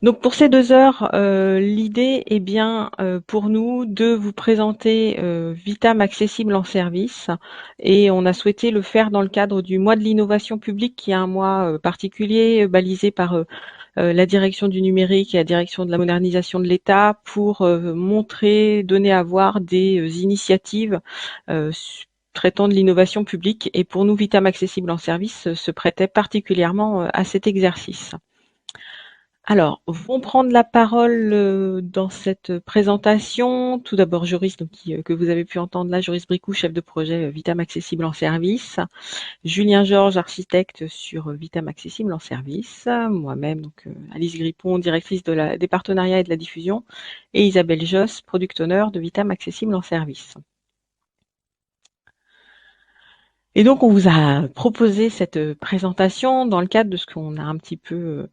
Donc pour ces 2 heures, l'idée est bien pour nous de vous présenter Vitam accessible en service et on a souhaité le faire dans le cadre du mois de l'innovation publique qui est un mois particulier balisé par la direction du numérique et la direction de la modernisation de l'État pour montrer, donner à voir des initiatives traitant de l'innovation publique et pour nous Vitam accessible en service se prêtait particulièrement à cet exercice. Alors, vont prendre la parole dans cette présentation, tout d'abord Joris, donc, que vous avez pu entendre là, Joris Bricou, chef de projet Vitam Accessible en service, Julien Georges, architecte sur Vitam Accessible en service, moi-même, donc Alice Grippon, directrice des partenariats et de la diffusion, et Isabelle Josse, product owner de Vitam Accessible en service. Et donc, on vous a proposé cette présentation dans le cadre de ce qu'on a un petit peu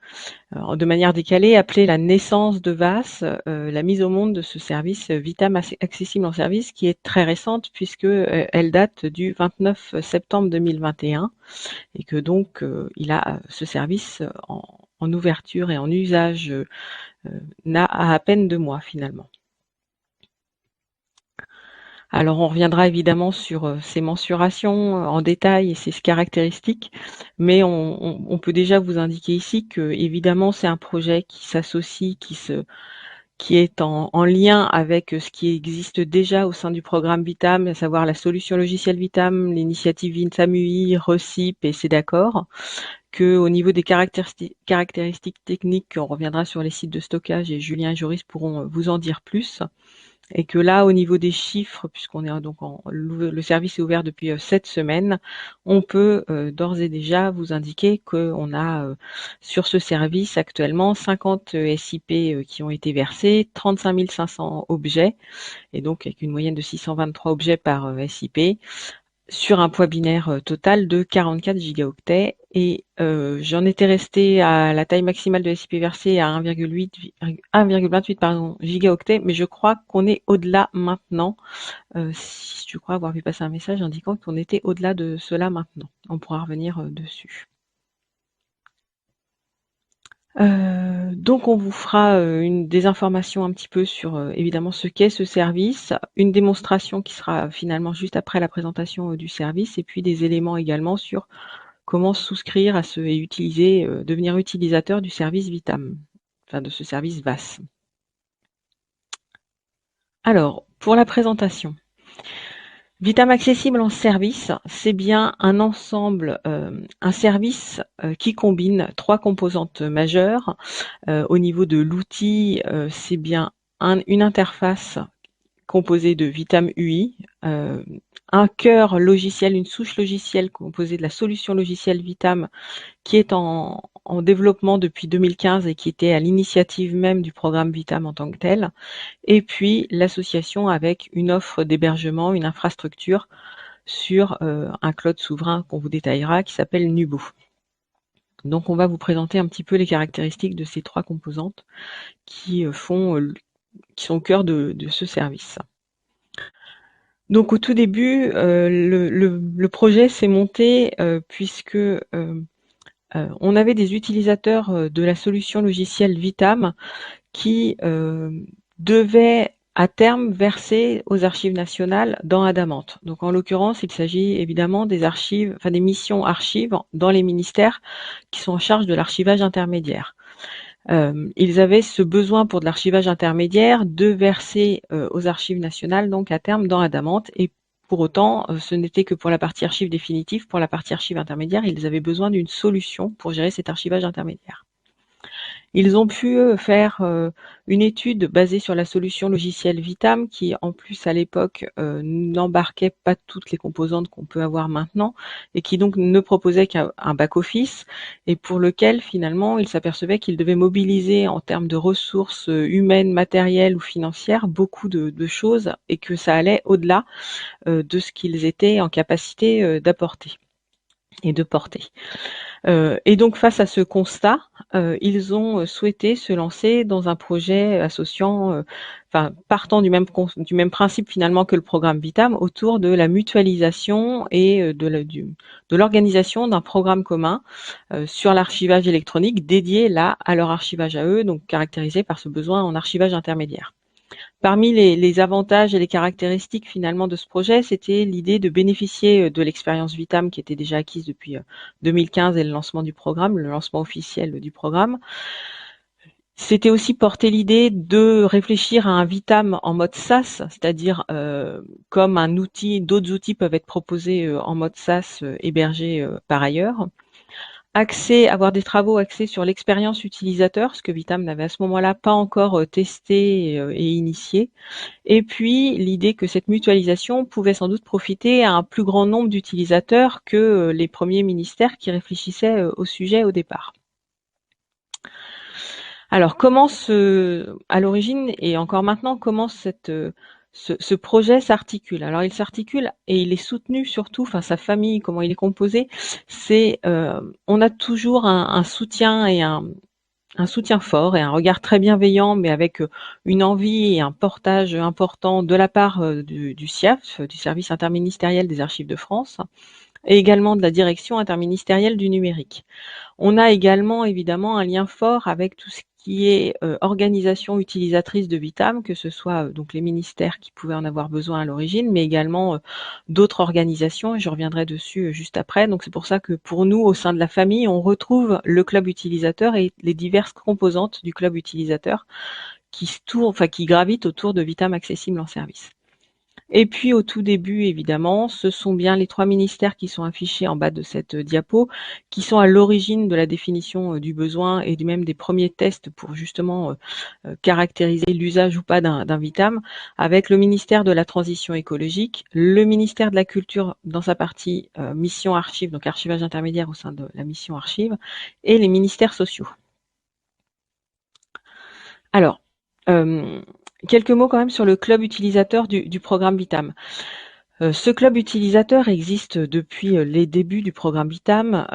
de manière décalée, appelée la naissance de VAS, la mise au monde de ce service Vitam accessible en service, qui est très récente puisque elle date du 29 septembre 2021 et que donc il a ce service en ouverture et en usage n'a à peine 2 mois finalement. Alors on reviendra évidemment sur ces mensurations en détail et ces caractéristiques, mais on peut déjà vous indiquer ici que évidemment c'est un projet qui s'associe, qui est en lien avec ce qui existe déjà au sein du programme Vitam, à savoir la solution logicielle Vitam, l'initiative Vitam UI, Recip et Cedacor, que au niveau des caractéristiques techniques, on reviendra sur les sites de stockage et Julien et Joris pourront vous en dire plus. Et que là, au niveau des chiffres, puisqu'on est donc le service est ouvert depuis 7 semaines, on peut d'ores et déjà vous indiquer qu'on a sur ce service actuellement 50 SIP qui ont été versés, 35 500 objets, et donc avec une moyenne de 623 objets par SIP, sur un poids binaire total de 44 gigaoctets et j'en étais resté à la taille maximale de SIP versée à 1,28 gigaoctets, mais je crois qu'on est au-delà maintenant. Si je crois avoir vu passer un message indiquant qu'on était au-delà de cela maintenant. On pourra revenir dessus. Donc on vous fera des informations un petit peu sur évidemment ce qu'est ce service, une démonstration qui sera finalement juste après la présentation du service et puis des éléments également sur comment souscrire à ce et utiliser, devenir utilisateur du service Vitam, enfin de ce service VAS. Alors, pour la présentation. Vitam accessible en service, c'est bien un ensemble, un service qui combine 3 composantes majeures. Au niveau de l'outil, c'est bien une interface composée de Vitam UI, un cœur logiciel, une souche logicielle composée de la solution logicielle Vitam qui est en développement depuis 2015 et qui était à l'initiative même du programme Vitam en tant que tel, et puis l'association avec une offre d'hébergement, une infrastructure sur un cloud souverain qu'on vous détaillera qui s'appelle Nubo. Donc on va vous présenter un petit peu les caractéristiques de ces 3 composantes qui sont au cœur de ce service. Donc au tout début, le projet s'est monté puisque on avait des utilisateurs de la solution logicielle Vitam qui devaient à terme verser aux archives nationales dans Adamant. Donc en l'occurrence, il s'agit évidemment des archives, enfin des missions archives dans les ministères qui sont en charge de l'archivage intermédiaire. Ils avaient ce besoin pour de l'archivage intermédiaire de verser aux archives nationales donc à terme dans Adamant et pour autant, ce n'était que pour la partie archive définitive. Pour la partie archive intermédiaire, ils avaient besoin d'une solution pour gérer cet archivage intermédiaire. Ils ont pu faire une étude basée sur la solution logicielle Vitam qui, en plus à l'époque, n'embarquait pas toutes les composantes qu'on peut avoir maintenant et qui donc ne proposait qu'un back-office et pour lequel finalement ils s'apercevaient qu'ils devaient mobiliser en termes de ressources humaines, matérielles ou financières beaucoup de choses et que ça allait au-delà de ce qu'ils étaient en capacité d'apporter. et de portée. Et donc face à ce constat, ils ont souhaité se lancer dans un projet associant, enfin partant du même principe finalement que le programme Vitam, autour de la mutualisation et de l'organisation d'un programme commun sur l'archivage électronique dédié là à leur archivage à eux, donc caractérisé par ce besoin en archivage intermédiaire. Parmi les avantages et les caractéristiques finalement de ce projet, c'était l'idée de bénéficier de l'expérience Vitam qui était déjà acquise depuis 2015 et le lancement du programme, le lancement officiel du programme. C'était aussi porter l'idée de réfléchir à un Vitam en mode SaaS, c'est-à-dire comme un outil, d'autres outils peuvent être proposés en mode SaaS hébergés par ailleurs. Avoir des travaux axés sur l'expérience utilisateur, ce que Vitam n'avait à ce moment-là pas encore testé et initié. Et puis l'idée que cette mutualisation pouvait sans doute profiter à un plus grand nombre d'utilisateurs que les premiers ministères qui réfléchissaient au sujet au départ. Alors à l'origine et encore maintenant, comment ce projet s'articule? Alors il s'articule et il est soutenu surtout, enfin sa famille, comment il est composé, on a toujours un soutien et un soutien fort et un regard très bienveillant, mais avec une envie et un portage important de la part du SIAF, du Service interministériel des Archives de France, et également de la Direction interministérielle du numérique. On a également évidemment un lien fort avec tout ce qui est organisation utilisatrice de Vitam, que ce soit donc les ministères qui pouvaient en avoir besoin à l'origine, mais également d'autres organisations, et je reviendrai dessus juste après. Donc c'est pour ça que pour nous, au sein de la famille, on retrouve le club utilisateur et les diverses composantes du club utilisateur qui gravitent autour de Vitam accessible en service. Et puis au tout début, évidemment, ce sont bien les 3 ministères qui sont affichés en bas de cette diapo, qui sont à l'origine de la définition du besoin et même des premiers tests pour justement caractériser l'usage ou pas d'un Vitam, avec le ministère de la Transition écologique, le ministère de la Culture dans sa partie mission archive, donc archivage intermédiaire au sein de la mission archive, et les ministères sociaux. Alors, quelques mots quand même sur le club utilisateur du programme Vitam. Ce club utilisateur existe depuis les débuts du programme Vitam.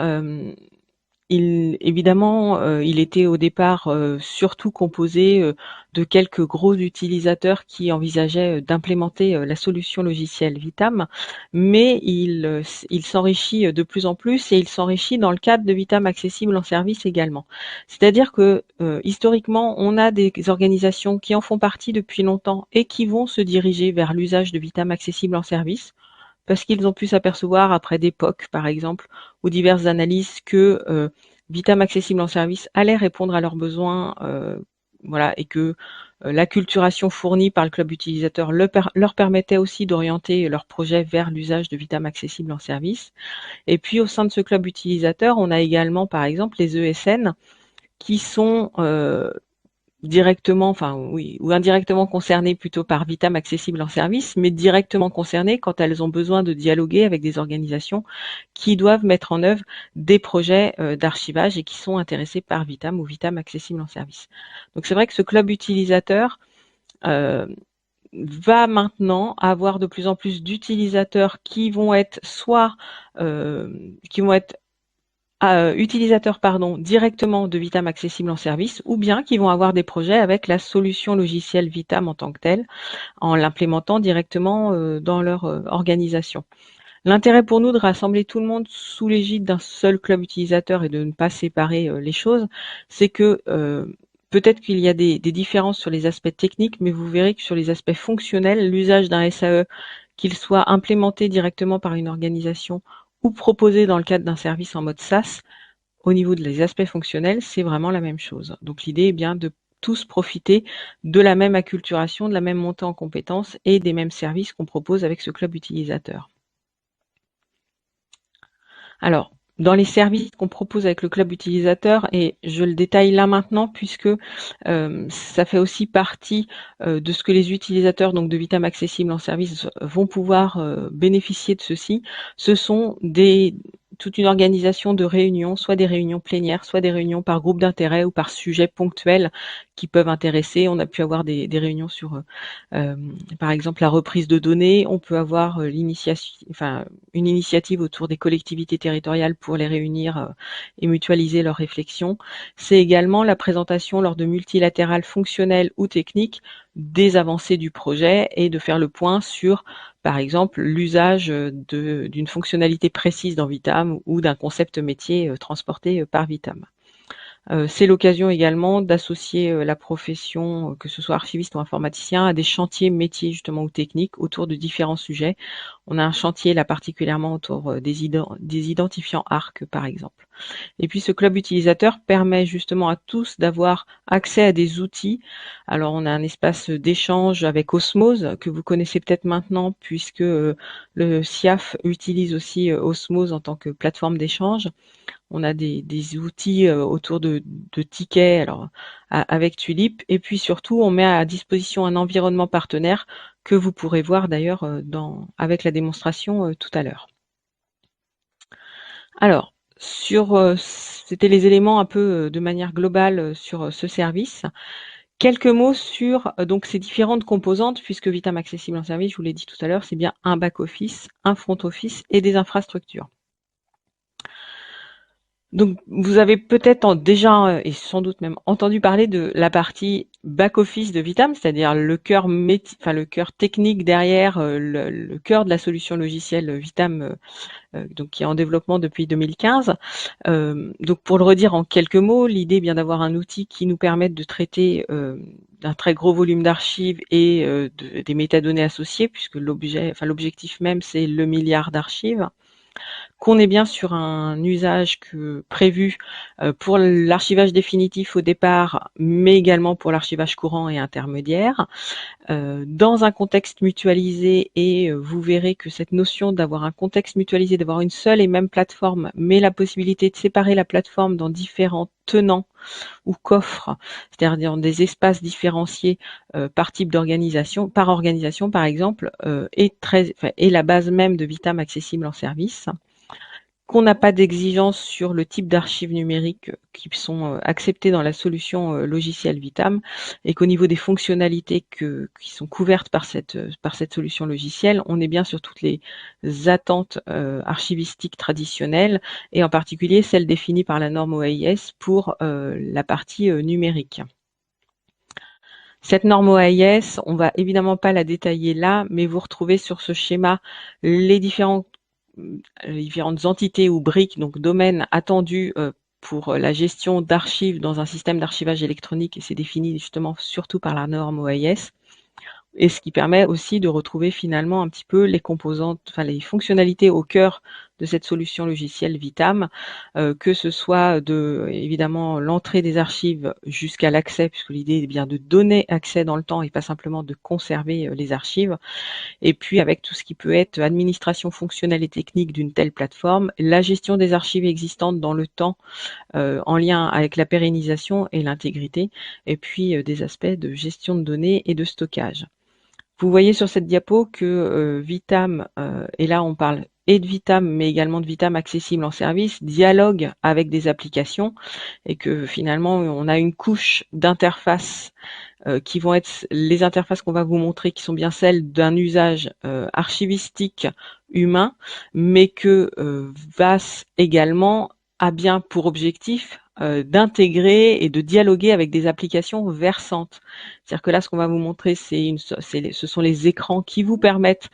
Il était au départ surtout composé de quelques gros utilisateurs qui envisageaient d'implémenter la solution logicielle Vitam, mais il s'enrichit de plus en plus et il s'enrichit dans le cadre de Vitam accessible en service également. C'est-à-dire que historiquement, on a des organisations qui en font partie depuis longtemps et qui vont se diriger vers l'usage de Vitam accessible en service parce qu'ils ont pu s'apercevoir après des POC, par exemple, ou diverses analyses que Vitam accessible en service allait répondre à leurs besoins, voilà, et que l'acculturation fournie par le club utilisateur leur permettait aussi d'orienter leur projet vers l'usage de Vitam accessible en service. Et puis au sein de ce club utilisateur, on a également, par exemple, les ESN qui sont directement, enfin oui, ou indirectement concernées plutôt par Vitam accessible en service, mais directement concernées quand elles ont besoin de dialoguer avec des organisations qui doivent mettre en œuvre des projets d'archivage et qui sont intéressées par Vitam ou Vitam accessible en service. Donc c'est vrai que ce club utilisateur va maintenant avoir de plus en plus d'utilisateurs qui vont être utilisateurs directement de Vitam accessible en service ou bien qui vont avoir des projets avec la solution logicielle Vitam en tant que telle en l'implémentant directement dans leur organisation. L'intérêt pour nous de rassembler tout le monde sous l'égide d'un seul club utilisateur et de ne pas séparer les choses, c'est que peut-être qu'il y a des différences sur les aspects techniques, mais vous verrez que sur les aspects fonctionnels, l'usage d'un SAE, qu'il soit implémenté directement par une organisation ou proposé dans le cadre d'un service en mode SaaS, au niveau des aspects fonctionnels, c'est vraiment la même chose. Donc l'idée est bien de tous profiter de la même acculturation, de la même montée en compétences et des mêmes services qu'on propose avec ce club utilisateur. Alors, dans les services qu'on propose avec le club utilisateur, et je le détaille là maintenant puisque ça fait aussi partie de ce que les utilisateurs donc de Vitam accessible en service vont pouvoir bénéficier de ceci, ce sont toute une organisation de réunions, soit des réunions plénières, soit des réunions par groupe d'intérêt ou par sujet ponctuel qui peuvent intéresser. On a pu avoir des réunions sur, par exemple, la reprise de données. On peut avoir une initiative autour des collectivités territoriales pour les réunir et mutualiser leurs réflexions. C'est également la présentation lors de multilatérales fonctionnelles ou techniques des avancées du projet et de faire le point sur, par exemple, l'usage d'une fonctionnalité précise dans Vitam ou d'un concept métier transporté par Vitam. C'est l'occasion également d'associer la profession, que ce soit archiviste ou informaticien, à des chantiers métiers justement ou techniques autour de différents sujets. On a un chantier là particulièrement autour des identifiants ARC par exemple. Et puis ce club utilisateur permet justement à tous d'avoir accès à des outils. Alors on a un espace d'échange avec Osmose que vous connaissez peut-être maintenant puisque le SIAF utilise aussi Osmose en tant que plateforme d'échange. On a des outils autour de tickets alors, avec Tulip. Et puis surtout, on met à disposition un environnement partenaire que vous pourrez voir d'ailleurs avec la démonstration tout à l'heure. Alors, c'était les éléments un peu de manière globale sur ce service. Quelques mots sur donc ces différentes composantes, puisque Vitam Accessible en Service, je vous l'ai dit tout à l'heure, c'est bien un back-office, un front-office et des infrastructures. Donc, vous avez peut-être déjà et sans doute même entendu parler de la partie back-office de Vitam, c'est-à-dire le cœur le cœur technique derrière le cœur de la solution logicielle Vitam, donc qui est en développement depuis 2015. Donc, pour le redire en quelques mots, l'idée est bien d'avoir un outil qui nous permette de traiter d'un très gros volume d'archives et des métadonnées associées, puisque l'objectif même c'est le milliard d'archives, qu'on est bien sur un usage prévu pour l'archivage définitif au départ, mais également pour l'archivage courant et intermédiaire, dans un contexte mutualisé. Et vous verrez que cette notion d'avoir un contexte mutualisé, d'avoir une seule et même plateforme, mais la possibilité de séparer la plateforme dans différents tenants ou coffres, c'est-à-dire dans des espaces différenciés par type d'organisation, par organisation par exemple, est la base même de Vitam Accessible en Service. Qu'on n'a pas d'exigence sur le type d'archives numériques qui sont acceptées dans la solution logicielle Vitam, et qu'au niveau des fonctionnalités qui sont couvertes par cette solution logicielle, on est bien sur toutes les attentes archivistiques traditionnelles, et en particulier celles définies par la norme OAIS pour la partie numérique. Cette norme OAIS, on va évidemment pas la détailler là, mais vous retrouvez sur ce schéma les différentes entités ou briques, donc domaines attendus pour la gestion d'archives dans un système d'archivage électronique, et c'est défini justement surtout par la norme OAIS. Et ce qui permet aussi de retrouver finalement un petit peu les composantes, enfin les fonctionnalités au cœur de cette solution logicielle Vitam, que ce soit évidemment l'entrée des archives jusqu'à l'accès, puisque l'idée est bien de donner accès dans le temps et pas simplement de conserver les archives. Et puis avec tout ce qui peut être administration fonctionnelle et technique d'une telle plateforme, la gestion des archives existantes dans le temps en lien avec la pérennisation et l'intégrité, et puis des aspects de gestion de données et de stockage. Vous voyez sur cette diapo que Vitam, et là on parle et de Vitam, mais également de Vitam Accessible en Service, dialogue avec des applications, et que finalement on a une couche d'interfaces qui vont être les interfaces qu'on va vous montrer, qui sont bien celles d'un usage archivistique humain, mais que VAS également a bien pour objectif d'intégrer et de dialoguer avec des applications versantes. C'est-à-dire que là, ce qu'on va vous montrer, ce sont les écrans qui vous permettent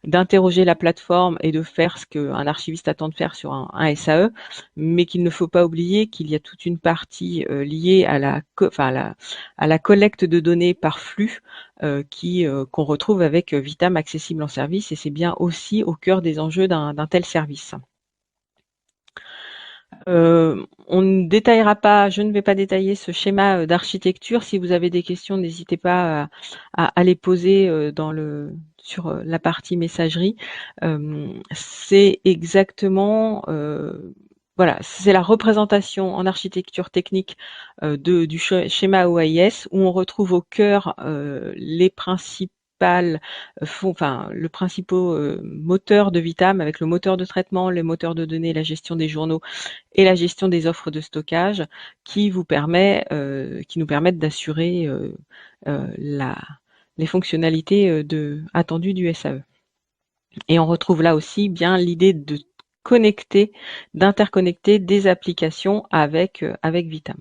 d'interroger la plateforme et de faire ce qu'un archiviste attend de faire sur un SAE, mais qu'il ne faut pas oublier qu'il y a toute une partie liée à la collecte de données par flux qu'on retrouve avec Vitam Accessible en Service, et c'est bien aussi au cœur des enjeux d'un tel service. On ne détaillera pas, je ne vais pas détailler ce schéma d'architecture. Si vous avez des questions, n'hésitez pas à les poser sur la partie messagerie. C'est exactement voilà, c'est la représentation en architecture technique du schéma OAIS, où on retrouve au cœur les principes le principal moteur de Vitam avec le moteur de traitement, les moteurs de données, la gestion des journaux et la gestion des offres de stockage qui nous permettent d'assurer les fonctionnalités attendues du SAE. Et on retrouve là aussi bien l'idée d'interconnecter des applications avec Vitam.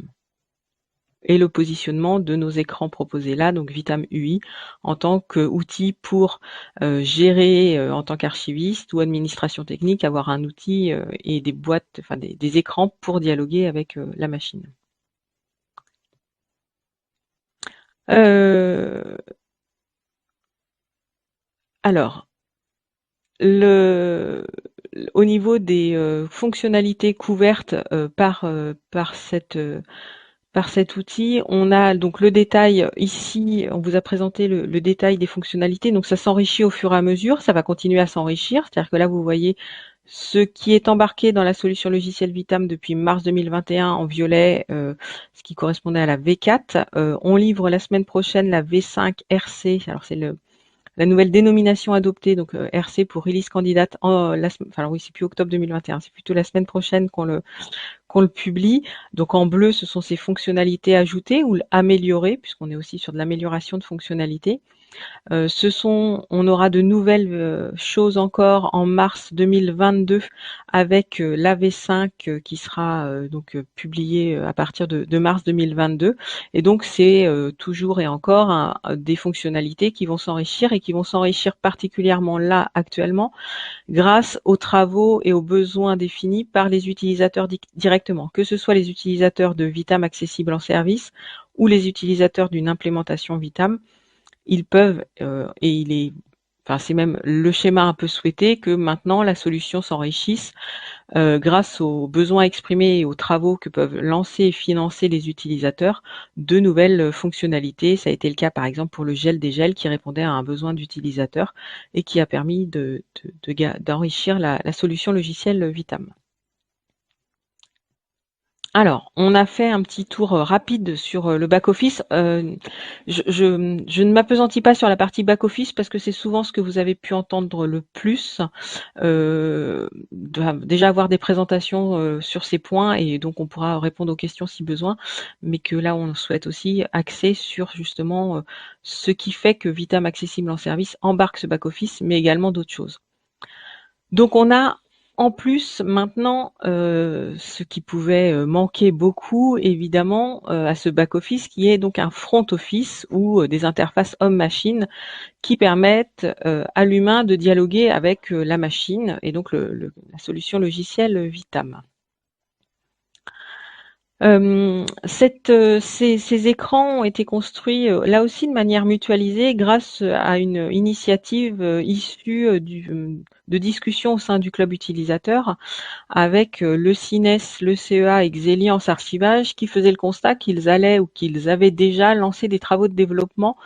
Et le positionnement de nos écrans proposés là, donc Vitam UI, en tant qu'outil pour gérer en tant qu'archiviste ou administration technique, avoir un outil et des boîtes, enfin des écrans pour dialoguer avec la machine. Alors, au niveau des fonctionnalités couvertes par cet outil, on a donc le détail ici, on vous a présenté le détail des fonctionnalités, donc ça s'enrichit au fur et à mesure, ça va continuer à s'enrichir, c'est-à-dire que là vous voyez ce qui est embarqué dans la solution logicielle Vitam depuis mars 2021 en violet, ce qui correspondait à la V4. On livre la semaine prochaine la V5 RC, alors c'est la nouvelle dénomination adoptée, donc RC pour Release Candidate, c'est plus octobre 2021, c'est plutôt la semaine prochaine qu'on le publie. Donc en bleu, ce sont ces fonctionnalités ajoutées ou améliorées, puisqu'on est aussi sur de l'amélioration de fonctionnalités. On aura de nouvelles choses encore en mars 2022 avec la V5 qui sera publiée à partir de mars 2022. Et donc c'est toujours et encore des fonctionnalités qui vont s'enrichir et qui vont s'enrichir particulièrement là actuellement grâce aux travaux et aux besoins définis par les utilisateurs directement, que ce soit les utilisateurs de Vitam accessible en service ou les utilisateurs d'une implémentation Vitam. Ils peuvent, c'est même le schéma un peu souhaité que maintenant la solution s'enrichisse grâce aux besoins exprimés et aux travaux que peuvent lancer et financer les utilisateurs de nouvelles fonctionnalités. Ça a été le cas par exemple pour le gel des gels qui répondait à un besoin d'utilisateur et qui a permis d'enrichir la solution logicielle Vitam. Alors, on a fait un petit tour rapide sur le back-office. Je ne m'appesantis pas sur la partie back-office parce que c'est souvent ce que vous avez pu entendre le plus. Déjà avoir des présentations sur ces points et donc on pourra répondre aux questions si besoin, mais que là on souhaite aussi axer sur justement ce qui fait que Vitam accessible en service embarque ce back-office, mais également d'autres choses. Donc on a en plus maintenant ce qui pouvait manquer beaucoup évidemment à ce back-office qui est donc un front-office ou des interfaces homme-machine qui permettent à l'humain de dialoguer avec la machine et donc la solution logicielle Vitam. Ces écrans ont été construits là aussi de manière mutualisée grâce à une initiative issue de discussions au sein du club utilisateur avec le CINES, le CEA et Xeliance Archivage qui faisaient le constat qu'ils avaient déjà lancé des travaux de développement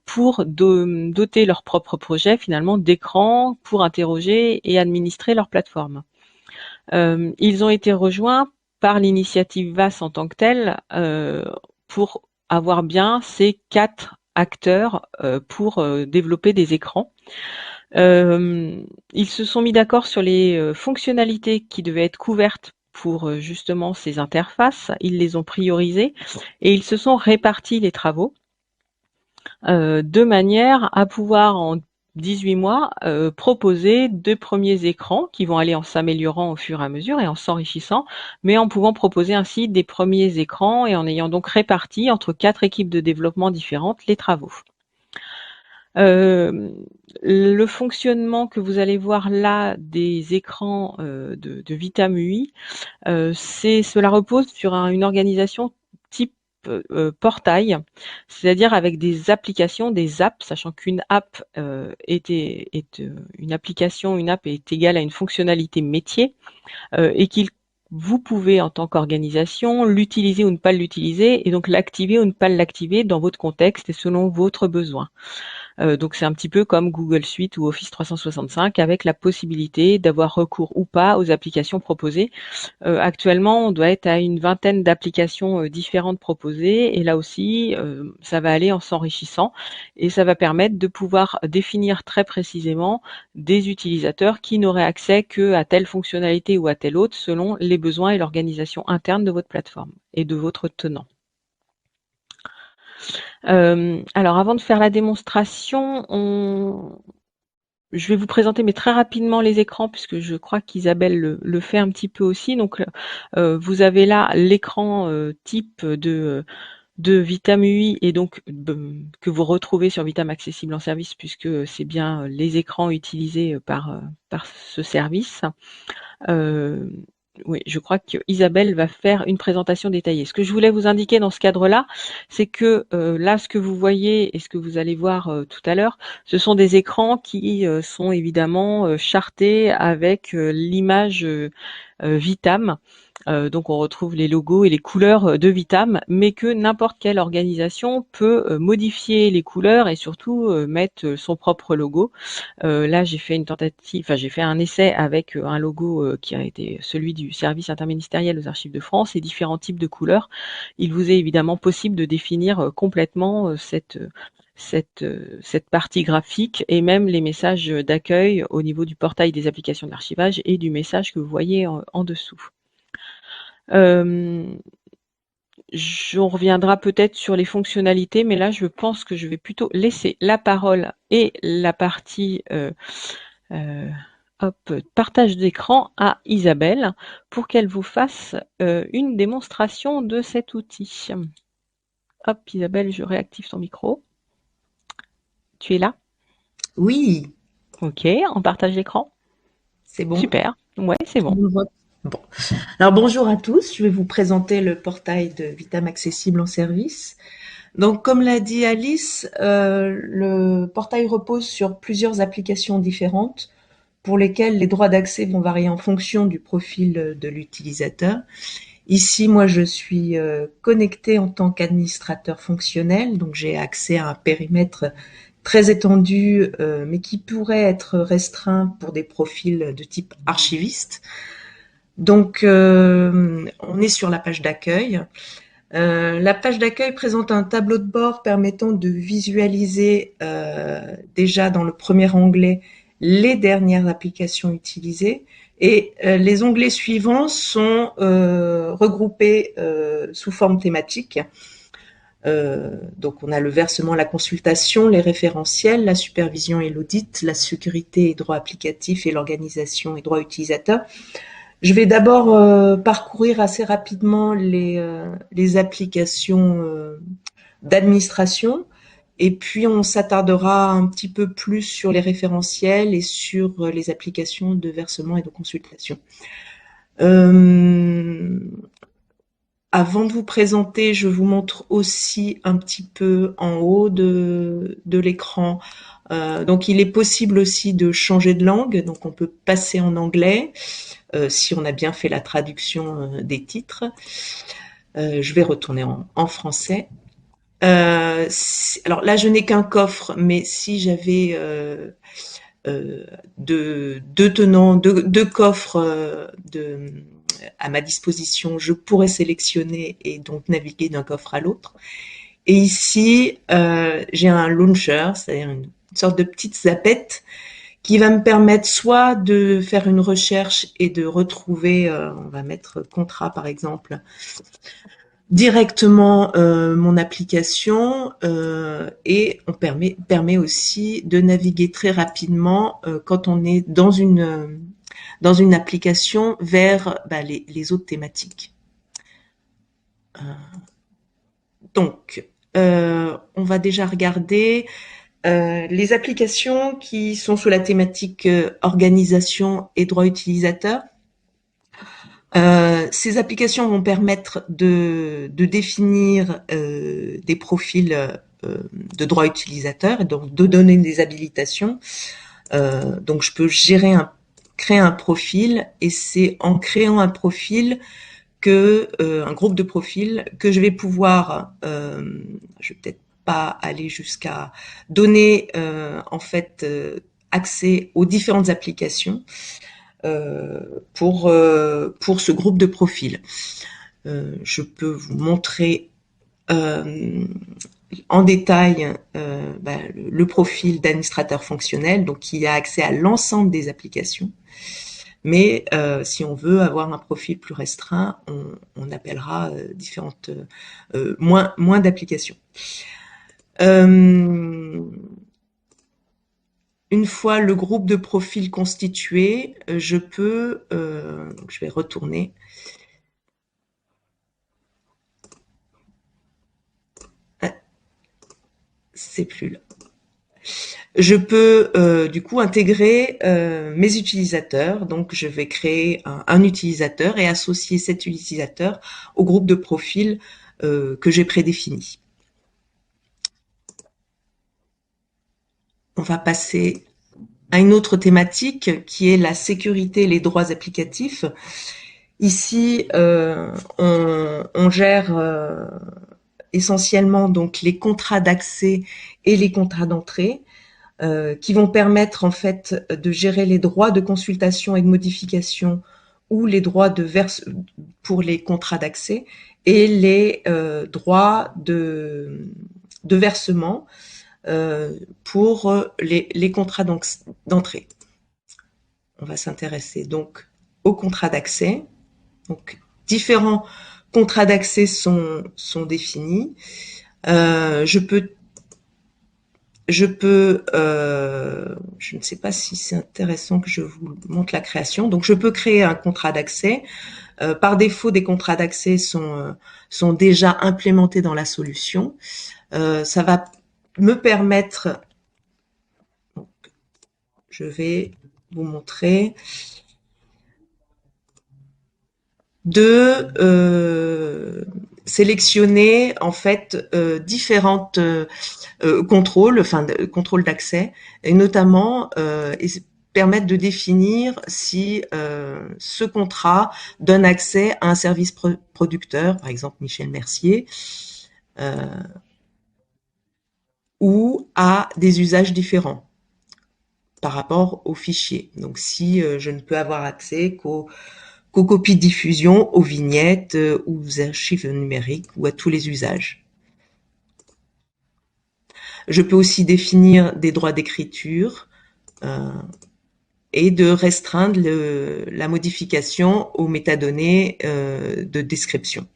pour doter leur propre projet finalement d'écrans pour interroger et administrer leur plateforme. Ils ont été rejoints par l'initiative VAS en tant que telle pour avoir bien ces 4 acteurs pour développer des écrans. Ils se sont mis d'accord sur les fonctionnalités qui devaient être couvertes pour justement ces interfaces. Ils les ont priorisées et ils se sont répartis les travaux de manière à pouvoir en 18 mois proposer 2 premiers écrans qui vont aller en s'améliorant au fur et à mesure et en s'enrichissant, mais en pouvant proposer ainsi des premiers écrans et en ayant donc réparti entre 4 équipes de développement différentes les travaux. Le fonctionnement que vous allez voir là des écrans de Vitam UI, cela repose sur une organisation type portail, c'est-à-dire avec des applications, des apps, sachant qu'une app une application, une app est égale à une fonctionnalité métier et vous pouvez en tant qu'organisation l'utiliser ou ne pas l'utiliser et donc l'activer ou ne pas l'activer dans votre contexte et selon votre besoin. Donc c'est un petit peu comme Google Suite ou Office 365 avec la possibilité d'avoir recours ou pas aux applications proposées. Actuellement, on doit être à une vingtaine d'applications différentes proposées et là aussi, ça va aller en s'enrichissant et ça va permettre de pouvoir définir très précisément des utilisateurs qui n'auraient accès qu'à telle fonctionnalité ou à telle autre selon les besoins et l'organisation interne de votre plateforme et de votre tenant. Alors avant de faire la démonstration, je vais vous présenter, mais très rapidement, les écrans, puisque je crois qu'Isabelle le fait un petit peu aussi. Donc, vous avez là l'écran type de Vitam UI et donc que vous retrouvez sur Vitam Accessible en service, puisque c'est bien les écrans utilisés par ce service. Oui, je crois qu'Isabelle va faire une présentation détaillée. Ce que je voulais vous indiquer dans ce cadre-là, c'est que là, ce que vous voyez et ce que vous allez voir tout à l'heure, ce sont des écrans qui sont évidemment chartés avec l'image Vitam. Donc on retrouve les logos et les couleurs de Vitam, mais que n'importe quelle organisation peut modifier les couleurs et surtout mettre son propre logo. Là, j'ai fait une tentative, enfin j'ai fait un essai avec un logo qui a été celui du service interministériel aux Archives de France et différents types de couleurs. Il vous est évidemment possible de définir complètement cette partie graphique et même les messages d'accueil au niveau du portail des applications d'archivage et du message que vous voyez en dessous. On reviendra peut-être sur les fonctionnalités, mais là je pense que je vais plutôt laisser la parole et la partie partage d'écran à Isabelle pour qu'elle vous fasse une démonstration de cet outil. Hop, Isabelle, je réactive ton micro. Tu es là? Oui, Ok, en partage d'écran. c'est bon. Super. Ouais, c'est Tout bon. le monde voit. Bon. Alors bonjour à tous, je vais vous présenter le portail de Vitam Accessible en service. Donc comme l'a dit Alice, le portail repose sur plusieurs applications différentes pour lesquelles les droits d'accès vont varier en fonction du profil de l'utilisateur. Ici, moi, je suis connectée en tant qu'administrateur fonctionnel, donc j'ai accès à un périmètre très étendu, mais qui pourrait être restreint pour des profils de type archiviste. Donc, on est sur la page d'accueil. La page d'accueil présente un tableau de bord permettant de visualiser déjà dans le premier onglet les dernières applications utilisées et les onglets suivants sont regroupés sous forme thématique. Donc on a le versement, la consultation, les référentiels, la supervision et l'audit, la sécurité et droits applicatifs et l'organisation et droits utilisateurs. Je vais d'abord parcourir assez rapidement les applications d'administration et puis on s'attardera un petit peu plus sur les référentiels et sur les applications de versement et de consultation. Avant de vous présenter, je vous montre aussi un petit peu en haut de l'écran. Donc il est possible aussi de changer de langue, donc on peut passer en anglais si on a bien fait la traduction des titres. Je vais retourner en français. Alors là, je n'ai qu'un coffre, mais si j'avais deux tenants, deux coffres à ma disposition, je pourrais sélectionner et donc naviguer d'un coffre à l'autre. Et ici, j'ai un launcher, c'est-à-dire une sorte de petite zapette qui va me permettre soit de faire une recherche et de retrouver, on va mettre contrat par exemple, directement mon application et on permet aussi de naviguer très rapidement quand on est dans une application vers les autres thématiques. Donc, on va déjà regarder les applications qui sont sous la thématique organisation et droit utilisateur. Ces applications vont permettre de définir des profils de droit utilisateur et donc de donner des habilitations. Donc je peux créer un profil et c'est en créant un profil que un groupe de profils que je vais pouvoir, je vais peut-être pas aller jusqu'à donner en fait accès aux différentes applications pour ce groupe de profils. Je peux vous montrer en détail le profil d'administrateur fonctionnel, donc qui a accès à l'ensemble des applications. Mais si on veut avoir un profil plus restreint, on appellera différentes moins d'applications. Une fois le groupe de profils constitué, je peux, je vais retourner. Ah, c'est plus là. Je peux du coup intégrer mes utilisateurs. Donc, je vais créer un utilisateur et associer cet utilisateur au groupe de profils que j'ai prédéfini. On va passer à une autre thématique qui est la sécurité et les droits applicatifs. Ici, on gère essentiellement donc les contrats d'accès et les contrats d'entrée. Qui vont permettre en fait de gérer les droits de consultation et de modification ou les droits de pour les contrats d'accès et les droits de versement pour les contrats d'entrée. On va s'intéresser donc aux contrats d'accès. Donc différents contrats d'accès sont définis. Je ne sais pas si c'est intéressant que je vous montre la création. Donc, je peux créer un contrat d'accès. Par défaut, des contrats d'accès sont déjà implémentés dans la solution. Ça va me permettre, donc, je vais vous montrer, de sélectionner en fait différentes contrôles, contrôle d'accès, et notamment permettre de définir si ce contrat donne accès à un service producteur, par exemple Michel Mercier, ou à des usages différents par rapport aux fichiers. Donc si je ne peux avoir accès qu'aux copies de diffusion, aux vignettes, aux archives numériques ou à tous les usages. Je peux aussi définir des droits d'écriture et de restreindre la modification aux métadonnées de description.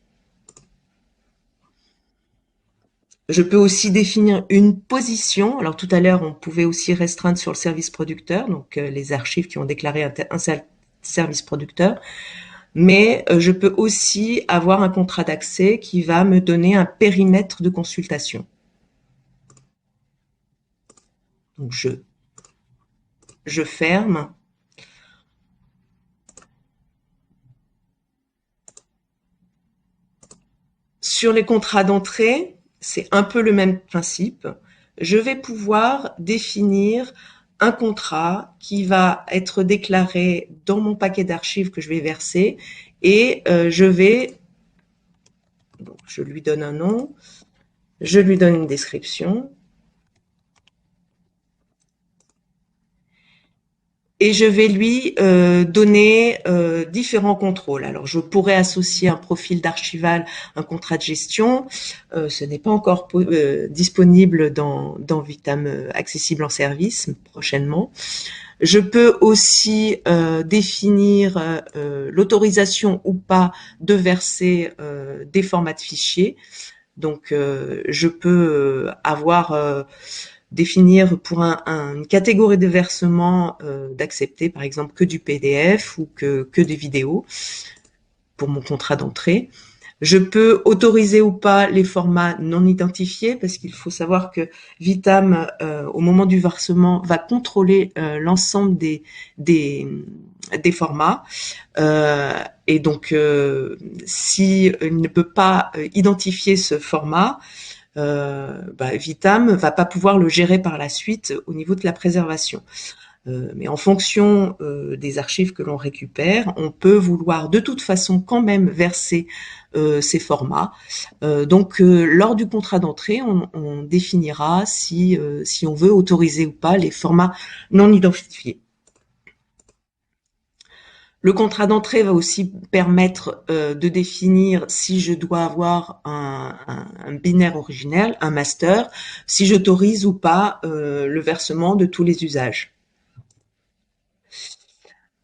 Je peux aussi définir une position. Alors tout à l'heure, on pouvait aussi restreindre sur le service producteur, donc les archives qui ont déclaré un service producteur. Mais je peux aussi avoir un contrat d'accès qui va me donner un périmètre de consultation. Donc je ferme. Sur les contrats d'entrée, c'est un peu le même principe. Je vais pouvoir définir un contrat qui va être déclaré dans mon paquet d'archives que je vais verser et donc je lui donne un nom, je lui donne une description et je vais lui donner différents contrôles. Alors, je pourrais associer un profil d'archival, un contrat de gestion. Ce n'est pas encore disponible dans Vitam accessible en service prochainement. Je peux aussi définir l'autorisation ou pas de verser des formats de fichiers. Donc, je peux définir pour une catégorie de versement d'accepter par exemple que du PDF ou que des vidéos pour mon contrat d'entrée. Je peux autoriser ou pas les formats non identifiés parce qu'il faut savoir que Vitam, au moment du versement, va contrôler l'ensemble des formats. Et donc, si il ne peut pas identifier ce format, Vitam va pas pouvoir le gérer par la suite au niveau de la préservation. Mais en fonction des archives que l'on récupère, on peut vouloir de toute façon quand même verser ces formats. Donc, lors du contrat d'entrée, on définira si on veut autoriser ou pas les formats non identifiés. Le contrat d'entrée va aussi permettre de définir si je dois avoir un binaire originel, un master, si j'autorise ou pas le versement de tous les usages.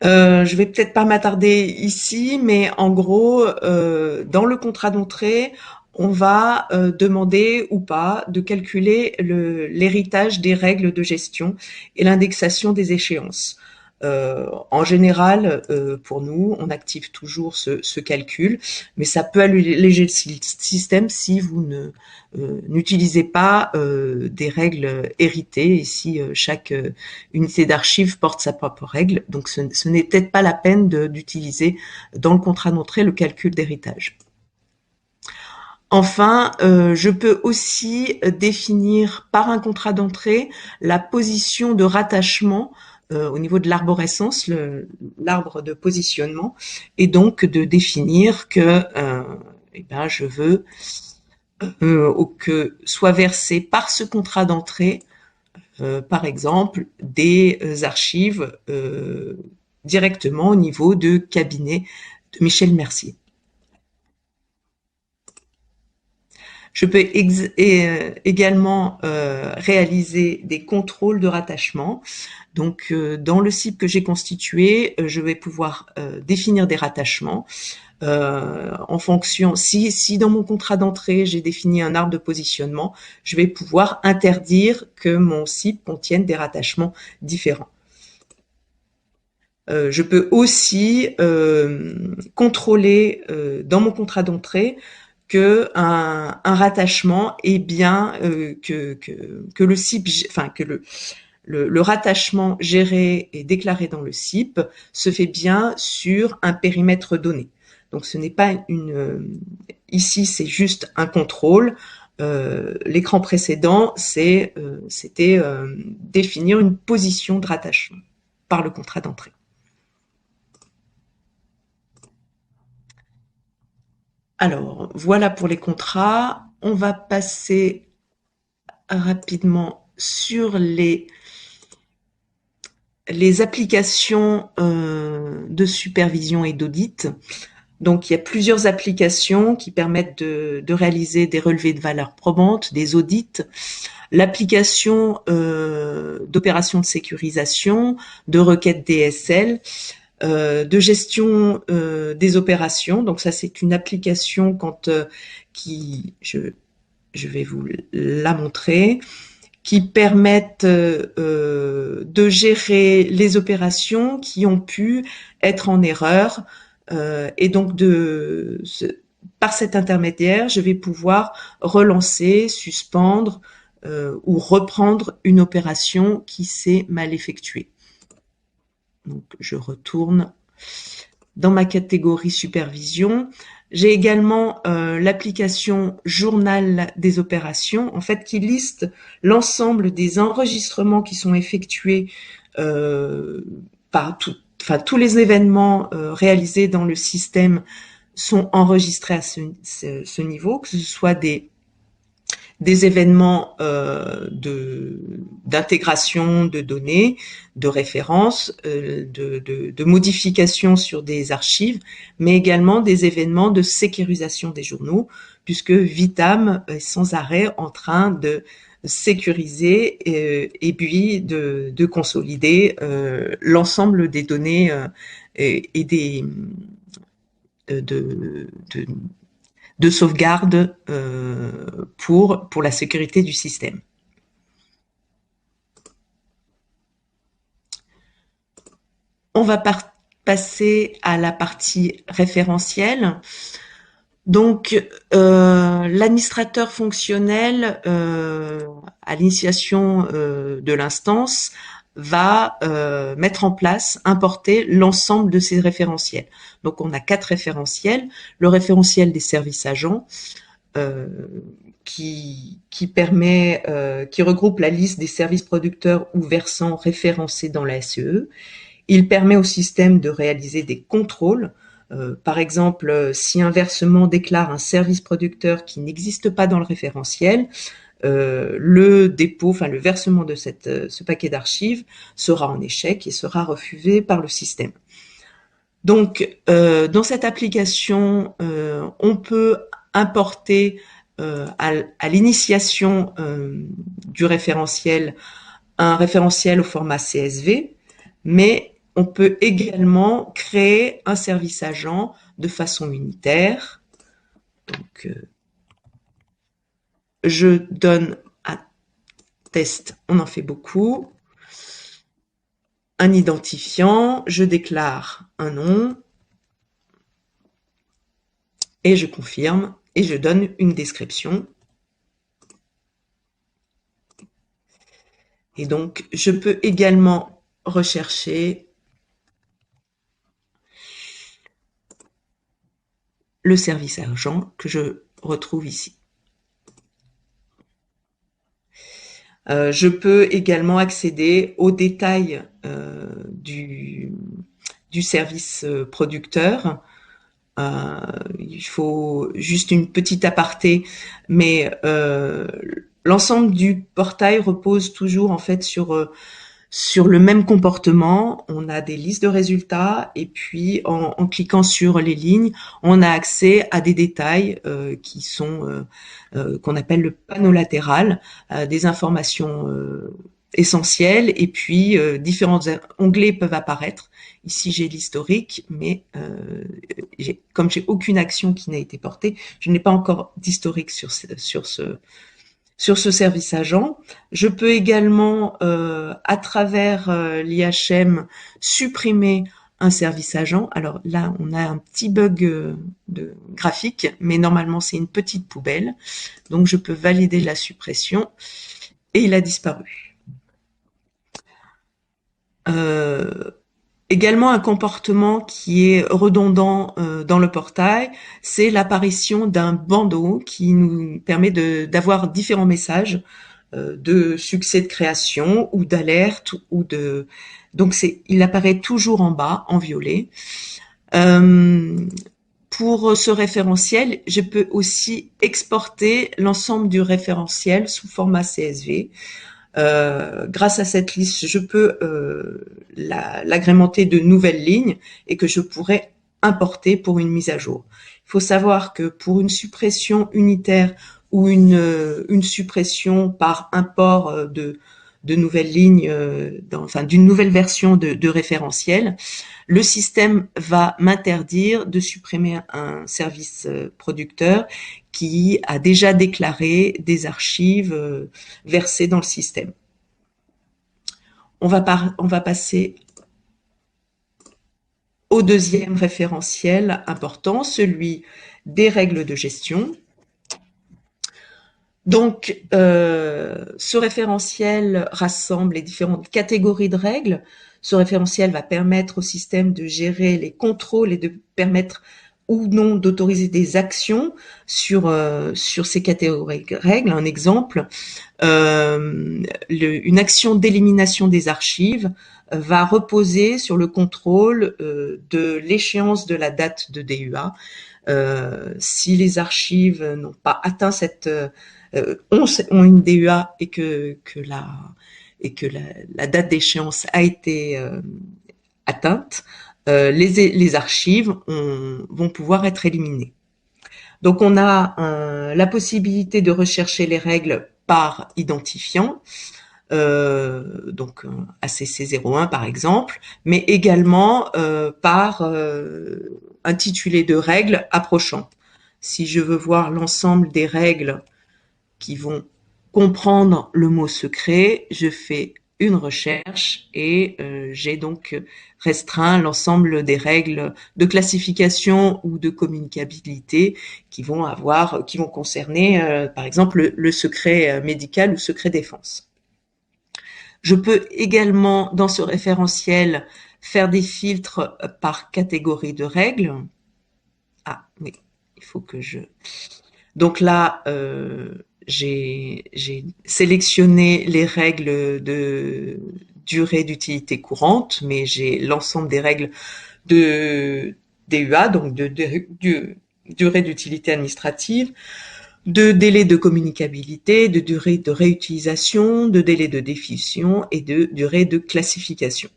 Je vais peut-être pas m'attarder ici, mais en gros, dans le contrat d'entrée, on va demander ou pas de calculer l'héritage des règles de gestion et l'indexation des échéances. En général, pour nous, on active toujours ce calcul, mais ça peut alléger le système si vous n'utilisez pas des règles héritées et si chaque unité d'archives porte sa propre règle. Donc, ce n'est peut-être pas la peine d'utiliser dans le contrat d'entrée le calcul d'héritage. Enfin, je peux aussi définir par un contrat d'entrée la position de rattachement au niveau de l'arborescence, l'arbre de positionnement, et donc de définir que je veux que soit versé par ce contrat d'entrée, par exemple, des archives directement au niveau de cabinet de Michel Mercier. Je peux également réaliser des contrôles de rattachement. Donc, dans le CIP que j'ai constitué, je vais pouvoir définir des rattachements en fonction. Si dans mon contrat d'entrée, j'ai défini un arbre de positionnement, je vais pouvoir interdire que mon CIP contienne des rattachements différents. Je peux aussi contrôler dans mon contrat d'entrée que un rattachement est bien que le CIP, enfin que le rattachement géré et déclaré dans le CIP se fait bien sur un périmètre donné. Donc ce n'est pas ici c'est juste un contrôle. L'écran précédent c'était définir une position de rattachement par le contrat d'entrée. Alors, voilà pour les contrats. On va passer rapidement sur les applications de supervision et d'audit. Donc, il y a plusieurs applications qui permettent de réaliser des relevés de valeurs probantes, des audits. L'application d'opérations de sécurisation, de requêtes DSL, de gestion des opérations. Donc ça, c'est une application je vais vous la montrer, qui permettent de gérer les opérations qui ont pu être en erreur et donc par cet intermédiaire, je vais pouvoir relancer, suspendre ou reprendre une opération qui s'est mal effectuée. Donc, je retourne dans ma catégorie supervision. J'ai également l'application journal des opérations, en fait, qui liste l'ensemble des enregistrements qui sont effectués par tous les événements réalisés dans le système sont enregistrés à ce niveau, que ce soit des événements d'intégration de données, de référence, de modification sur des archives, mais également des événements de sécurisation des journaux, puisque Vitam est sans arrêt en train de sécuriser et puis de consolider l'ensemble des données et des de sauvegarde pour la sécurité du système. On va passer à la partie référentielle. Donc, l'administrateur fonctionnel, à l'initiation de l'instance, va mettre en place, importer l'ensemble de ces référentiels. Donc, on a 4 référentiels. Le référentiel des services agents, qui regroupe la liste des services producteurs ou versants référencés dans la SEE. Il permet au système de réaliser des contrôles. Par exemple, si un versement déclare un service producteur qui n'existe pas dans le référentiel, le dépôt, enfin le versement de ce paquet d'archives sera en échec et sera refusé par le système. Donc, dans cette application, on peut importer à l'initiation du référentiel un référentiel au format CSV, mais on peut également créer un service agent de façon unitaire. Donc, je donne un test, on en fait beaucoup. Un identifiant, je déclare un nom et je confirme et je donne une description. Et donc, je peux également rechercher le service agent que je retrouve ici. Je peux également accéder aux détails du service producteur. Il faut juste une petite aparté, mais l'ensemble du portail repose toujours en fait sur le même comportement. On a des listes de résultats et puis en cliquant sur les lignes, on a accès à des détails qui sont qu'on appelle le panneau latéral, des informations essentielles et puis différents onglets peuvent apparaître. Ici j'ai l'historique, mais comme j'ai aucune action qui n'a été portée, je n'ai pas encore d'historique sur ce service agent. Je peux également, à travers l'IHM, supprimer un service agent. Alors là, on a un petit bug de graphique, mais normalement, c'est une petite poubelle. Donc, je peux valider la suppression et il a disparu. Également, un comportement qui est redondant dans le portail, c'est l'apparition d'un bandeau qui nous permet d'avoir différents messages de succès de création ou d'alerte ou de. Donc il apparaît toujours en bas en violet. Pour ce référentiel, je peux aussi exporter l'ensemble du référentiel sous format CSV. Grâce à cette liste, je peux l'agrémenter de nouvelles lignes et que je pourrais importer pour une mise à jour. Il faut savoir que pour une suppression unitaire ou une suppression par import de nouvelles lignes, enfin d'une nouvelle version de référentiel, le système va m'interdire de supprimer un service producteur qui a déjà déclaré des archives versées dans le système. On va passer au deuxième référentiel important, celui des règles de gestion. Donc, ce référentiel rassemble les différentes catégories de règles. Ce référentiel va permettre au système de gérer les contrôles et de permettre ou non d'autoriser des actions sur ces catégories de règles. Un exemple, une action d'élimination des archives va reposer sur le contrôle de l'échéance de la date de DUA. Si les archives n'ont pas atteint ont une DUA et que la date d'échéance a été atteinte, les archives vont pouvoir être éliminées. Donc on a la possibilité de rechercher les règles par identifiant, donc ACC01 par exemple, mais également par intitulé de règles approchant. Si je veux voir l'ensemble des règles qui vont comprendre le mot secret, je fais une recherche et j'ai donc restreint l'ensemble des règles de classification ou de communicabilité qui vont concerner par exemple le secret médical ou secret défense. Je peux également dans ce référentiel faire des filtres par catégorie de règles. Ah oui, il faut que je. Donc là, j'ai sélectionné les règles de durée d'utilité courante, mais j'ai l'ensemble des règles de DUA, donc de durée d'utilité administrative, de délai de communicabilité, de durée de réutilisation, de délai de diffusion et de durée de classification.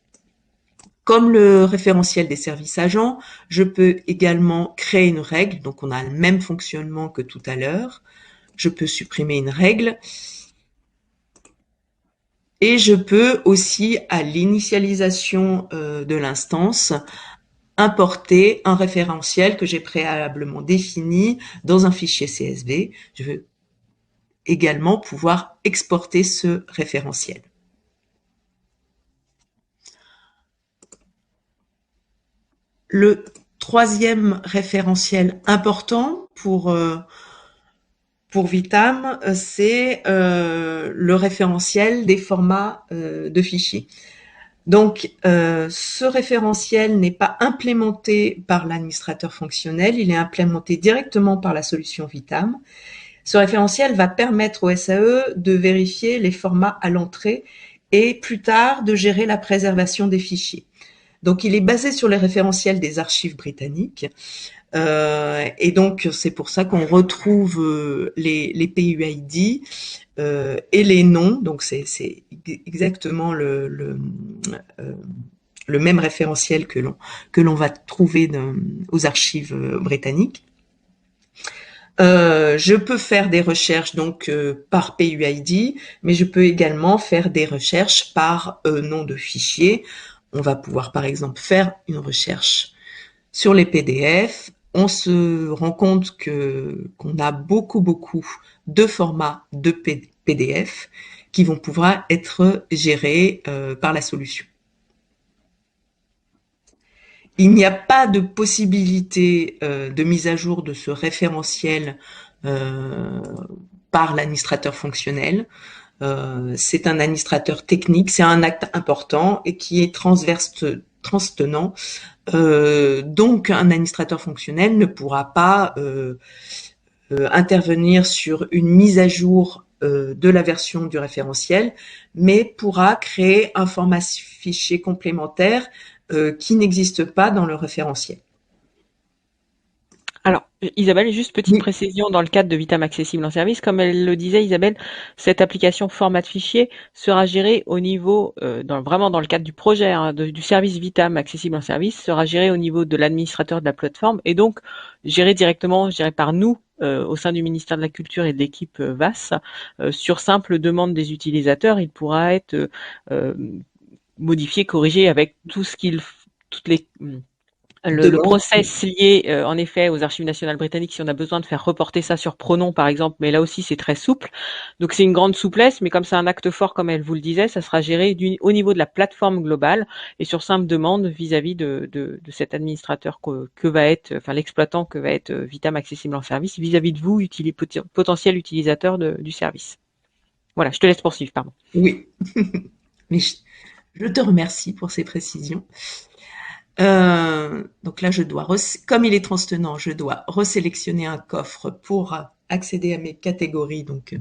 Comme le référentiel des services agents, je peux également créer une règle, donc on a le même fonctionnement que tout à l'heure. Je peux supprimer une règle et je peux aussi, à l'initialisation de l'instance, importer un référentiel que j'ai préalablement défini dans un fichier CSV. Je veux également pouvoir exporter ce référentiel. Le troisième référentiel important pour Vitam, c'est le référentiel des formats de fichiers. Donc, ce référentiel n'est pas implémenté par l'administrateur fonctionnel, il est implémenté directement par la solution Vitam. Ce référentiel va permettre au SAE de vérifier les formats à l'entrée et plus tard de gérer la préservation des fichiers. Donc, il est basé sur les référentiels des archives britanniques. Et donc, c'est pour ça qu'on retrouve les PUID et les noms. Donc, c'est exactement le même référentiel que l'on va trouver aux archives britanniques. Je peux faire des recherches donc par PUID, mais je peux également faire des recherches par nom de fichier. On va pouvoir par exemple faire une recherche sur les PDF. On se rend compte qu'on a beaucoup de formats de PDF qui vont pouvoir être gérés par la solution. Il n'y a pas de possibilité de mise à jour de ce référentiel par l'administrateur fonctionnel. C'est un administrateur technique, c'est un acte important et qui est transtenant. Donc, un administrateur fonctionnel ne pourra pas intervenir sur une mise à jour de la version du référentiel, mais pourra créer un format fichier complémentaire qui n'existe pas dans le référentiel. Alors, Isabelle, juste petite Oui. précision dans le cadre de Vitam Accessible en service. Comme elle le disait, Isabelle, cette application format de fichier sera gérée au niveau, vraiment dans le cadre du projet, hein, du service Vitam Accessible en service, sera gérée au niveau de l'administrateur de la plateforme et donc gérée directement, je dirais, par nous, au sein du ministère de la Culture et de l'équipe VAS, sur simple demande des utilisateurs. Il pourra être modifié, corrigé avec toutes les le process lié en effet aux archives nationales britanniques, si on a besoin de faire reporter ça sur pronom par exemple, mais là aussi c'est très souple. Donc c'est une grande souplesse, mais comme c'est un acte fort comme elle vous le disait, ça sera géré au niveau de la plateforme globale et sur simple demande vis-à-vis de cet administrateur que va être, enfin l'exploitant que va être Vitam Accessible en service vis-à-vis de vous, potentiel utilisateur du service. Voilà, je te laisse poursuivre, pardon. Oui, mais je te remercie pour ces précisions. Donc là, comme il est transtenant, je dois resélectionner un coffre pour accéder à mes catégories donc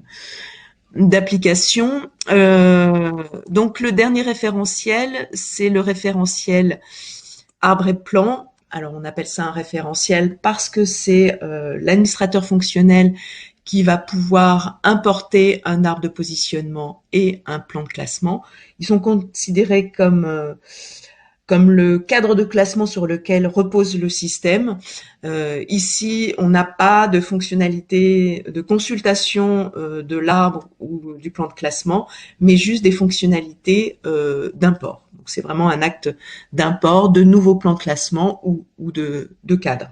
d'applications. Donc le dernier référentiel, c'est le référentiel arbre et plan. Alors on appelle ça un référentiel parce que c'est l'administrateur fonctionnel qui va pouvoir importer un arbre de positionnement et un plan de classement. Ils sont considérés comme le cadre de classement sur lequel repose le système. Ici, on n'a pas de fonctionnalité de consultation de l'arbre ou du plan de classement, mais juste des fonctionnalités d'import. Donc, c'est vraiment un acte d'import de nouveaux plans de classement ou de cadre.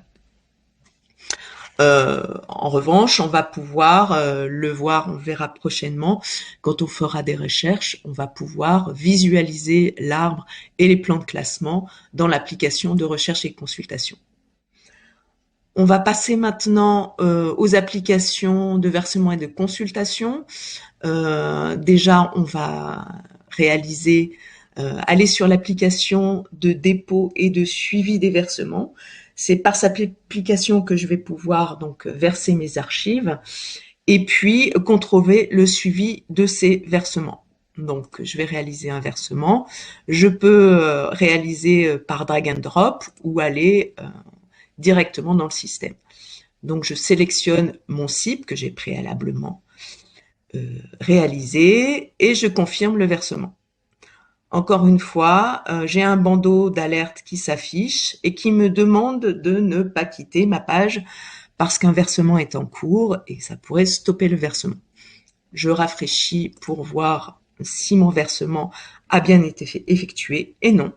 En revanche, on va pouvoir le voir, on le verra prochainement, quand on fera des recherches, on va pouvoir visualiser l'arbre et les plans de classement dans l'application de recherche et de consultation. On va passer maintenant aux applications de versement et de consultation. Déjà, on va aller sur l'application de dépôt et de suivi des versements. C'est par cette application que je vais pouvoir donc verser mes archives et puis contrôler le suivi de ces versements. Donc, je vais réaliser un versement. Je peux réaliser par drag and drop ou aller directement dans le système. Donc, je sélectionne mon CIP que j'ai préalablement réalisé et je confirme le versement. Encore une fois, j'ai un bandeau d'alerte qui s'affiche et qui me demande de ne pas quitter ma page parce qu'un versement est en cours et ça pourrait stopper le versement. Je rafraîchis pour voir si mon versement a bien été effectué et non.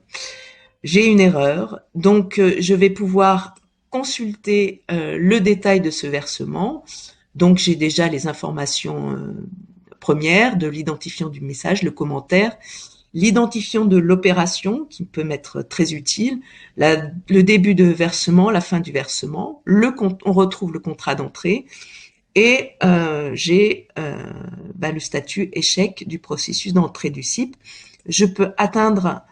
J'ai une erreur, donc je vais pouvoir consulter le détail de ce versement. Donc j'ai déjà les informations premières de l'identifiant du message, le commentaire, l'identifiant de l'opération qui peut m'être très utile, le début de versement, la fin du versement, on retrouve le contrat d'entrée et j'ai le statut échec du processus d'entrée du CIP. Je peux atteindre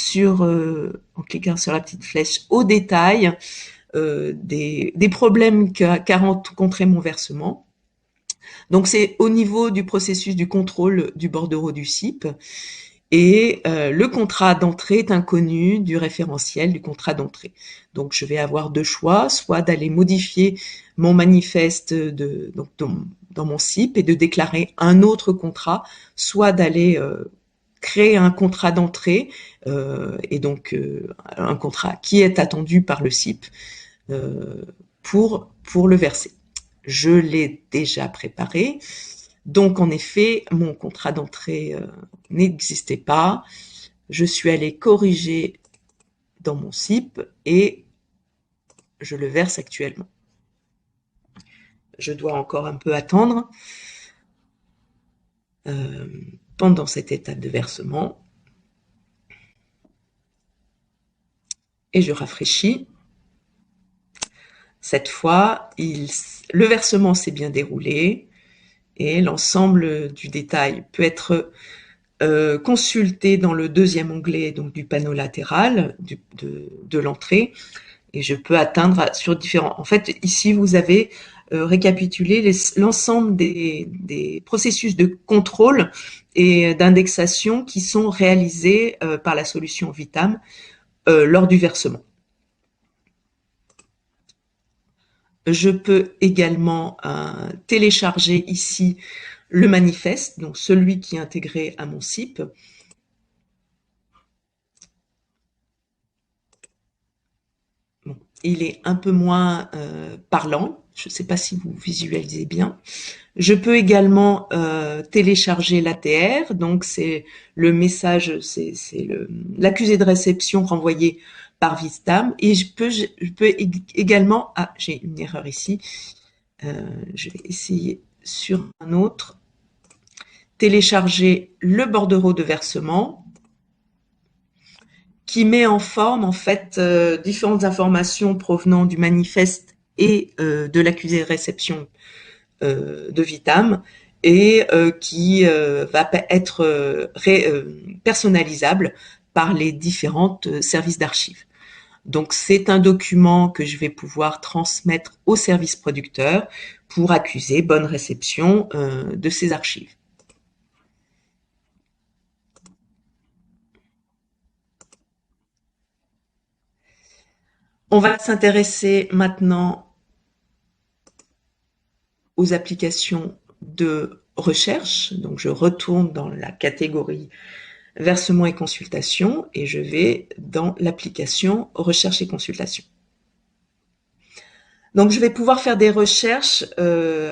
en cliquant sur la petite flèche au détail des problèmes qu'a rencontré mon versement. Donc c'est au niveau du processus du contrôle du bordereau du CIP. Et le contrat d'entrée est inconnu du référentiel du contrat d'entrée. Donc je vais avoir deux choix, soit d'aller modifier mon manifeste dans mon CIP et de déclarer un autre contrat, soit d'aller créer un contrat d'entrée et donc un contrat qui est attendu par le CIP pour le verser. Je l'ai déjà préparé. Donc, en effet, mon contrat d'entrée n'existait pas. Je suis allée corriger dans mon CIP et je le verse actuellement. Je dois encore un peu attendre pendant cette étape de versement. Et je rafraîchis. Cette fois, le versement s'est bien déroulé et l'ensemble du détail peut être consulté dans le deuxième onglet donc du panneau latéral de l'entrée et je peux atteindre sur différents. En fait, ici vous avez récapitulé l'ensemble des processus de contrôle et d'indexation qui sont réalisés par la solution Vitam lors du versement. Je peux également télécharger ici le manifeste, donc celui qui est intégré à mon CIP. Bon, il est un peu moins parlant, je ne sais pas si vous visualisez bien. Je peux également télécharger l'ATR, donc c'est le message, c'est l'accusé de réception renvoyé par Vitam. Et je peux également, j'ai une erreur ici, je vais essayer sur un autre, télécharger le bordereau de versement qui met en forme en fait différentes informations provenant du manifeste et de l'accusé de réception de Vitam et qui va être personnalisable par les différentes services d'archives. Donc c'est un document que je vais pouvoir transmettre au service producteur pour accuser bonne réception de ces archives. On va s'intéresser maintenant aux applications de recherche. Donc je retourne dans la catégorie versement et consultation et je vais dans l'application recherche et consultation. Donc je vais pouvoir faire des recherches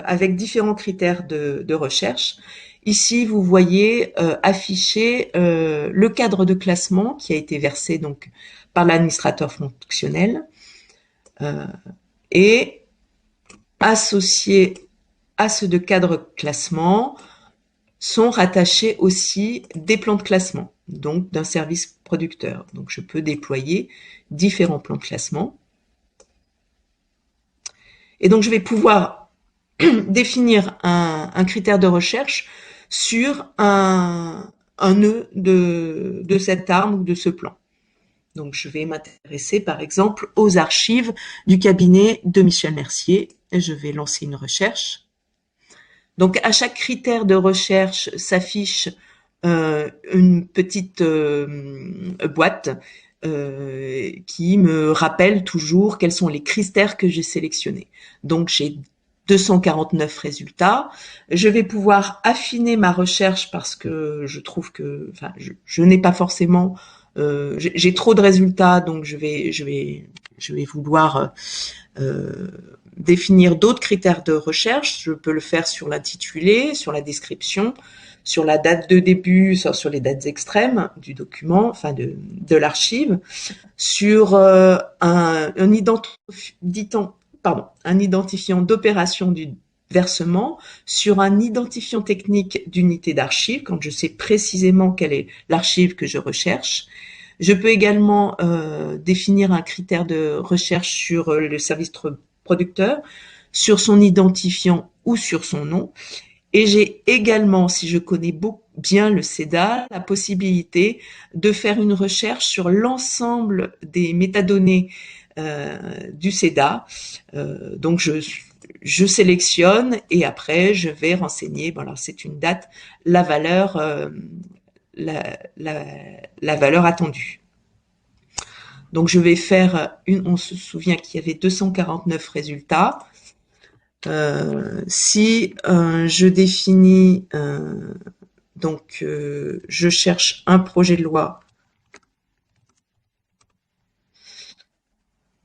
avec différents critères de recherche. Ici, vous voyez afficher le cadre de classement qui a été versé donc par l'administrateur fonctionnel et associé à ce de cadre classement sont rattachés aussi des plans de classement, donc d'un service producteur. Donc je peux déployer différents plans de classement. Et donc je vais pouvoir définir un critère de recherche sur un nœud de cette arme ou de ce plan. Donc je vais m'intéresser par exemple aux archives du cabinet de Michel Mercier et je vais lancer une recherche. Donc à chaque critère de recherche s'affiche une petite boîte qui me rappelle toujours quels sont les critères que j'ai sélectionnés. Donc j'ai 249 résultats. Je vais pouvoir affiner ma recherche parce que je trouve que, enfin, je n'ai pas forcément, j'ai trop de résultats, donc je vais vouloir définir d'autres critères de recherche. Je peux le faire sur l'intitulé, sur la description, sur la date de début, sur les dates extrêmes du document, enfin de l'archive, sur un identifiant d'opération du versement, sur un identifiant technique d'unité d'archive, quand je sais précisément quelle est l'archive que je recherche. Je peux également définir un critère de recherche sur le service producteur, sur son identifiant ou sur son nom. Et j'ai également, si je connais bien le CEDA, la possibilité de faire une recherche sur l'ensemble des métadonnées du CEDA. Donc je sélectionne et après je vais renseigner, bon alors c'est une date, la valeur, la valeur attendue. Donc je vais faire on se souvient qu'il y avait 249 résultats. Si je définis je cherche un projet de loi,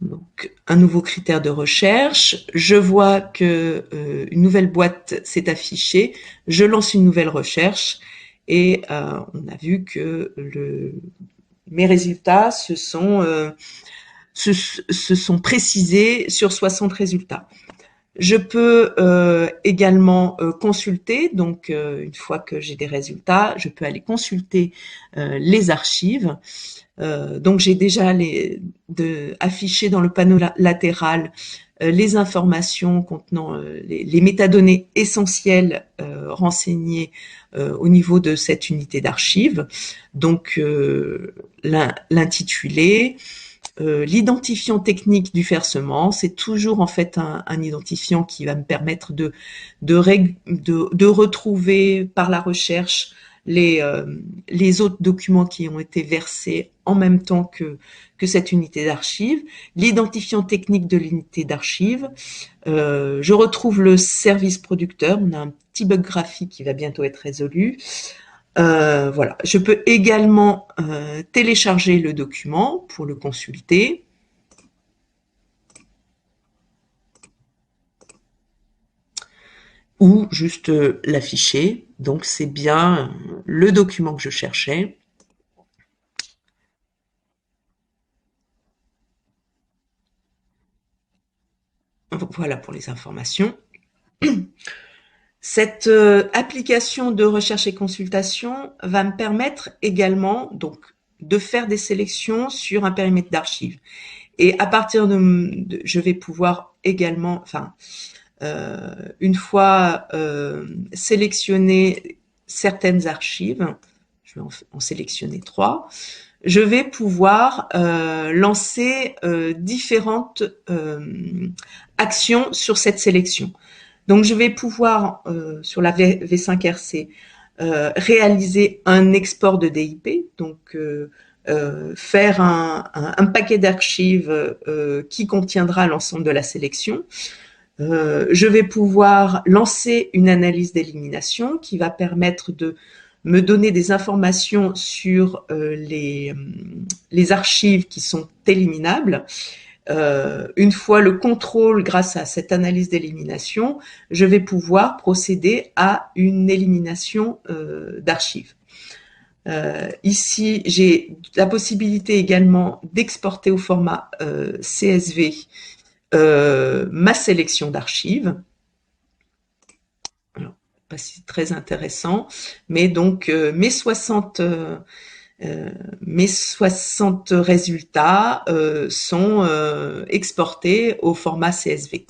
donc un nouveau critère de recherche, je vois que une nouvelle boîte s'est affichée, je lance une nouvelle recherche et on a vu que mes résultats se sont précisés sur 60 résultats. Je peux également consulter, donc une fois que j'ai des résultats, je peux aller consulter les archives. Donc j'ai déjà affiché dans le panneau latéral les informations contenant les métadonnées essentielles renseignées au niveau de cette unité d'archives. Donc l'intitulé, l'identifiant technique du versement, c'est toujours en fait un identifiant qui va me permettre de retrouver par la recherche les autres documents qui ont été versés en même temps que cette unité d'archive. L'identifiant technique de l'unité d'archive, je retrouve le service producteur. On a un petit bug graphique qui va bientôt être résolu. Voilà. Je peux également télécharger le document pour le consulter. Ou juste l'afficher. Donc c'est bien le document que je cherchais. Voilà pour les informations. Cette application de recherche et consultation va me permettre également donc de faire des sélections sur un périmètre d'archives. Et à partir je vais pouvoir également, une fois sélectionné certaines archives, je vais en sélectionner 3, je vais pouvoir lancer différentes actions sur cette sélection. Donc je vais pouvoir, sur la V5RC, réaliser un export de DIP, donc faire un paquet d'archives qui contiendra l'ensemble de la sélection. Je vais pouvoir lancer une analyse d'élimination qui va permettre de me donner des informations sur les archives qui sont éliminables. Une fois le contrôle grâce à cette analyse d'élimination, je vais pouvoir procéder à une élimination d'archives. Ici, j'ai la possibilité également d'exporter au format CSV ma sélection d'archives. Alors, pas si très intéressant, mais donc mes 60 résultats sont exportés au format CSV.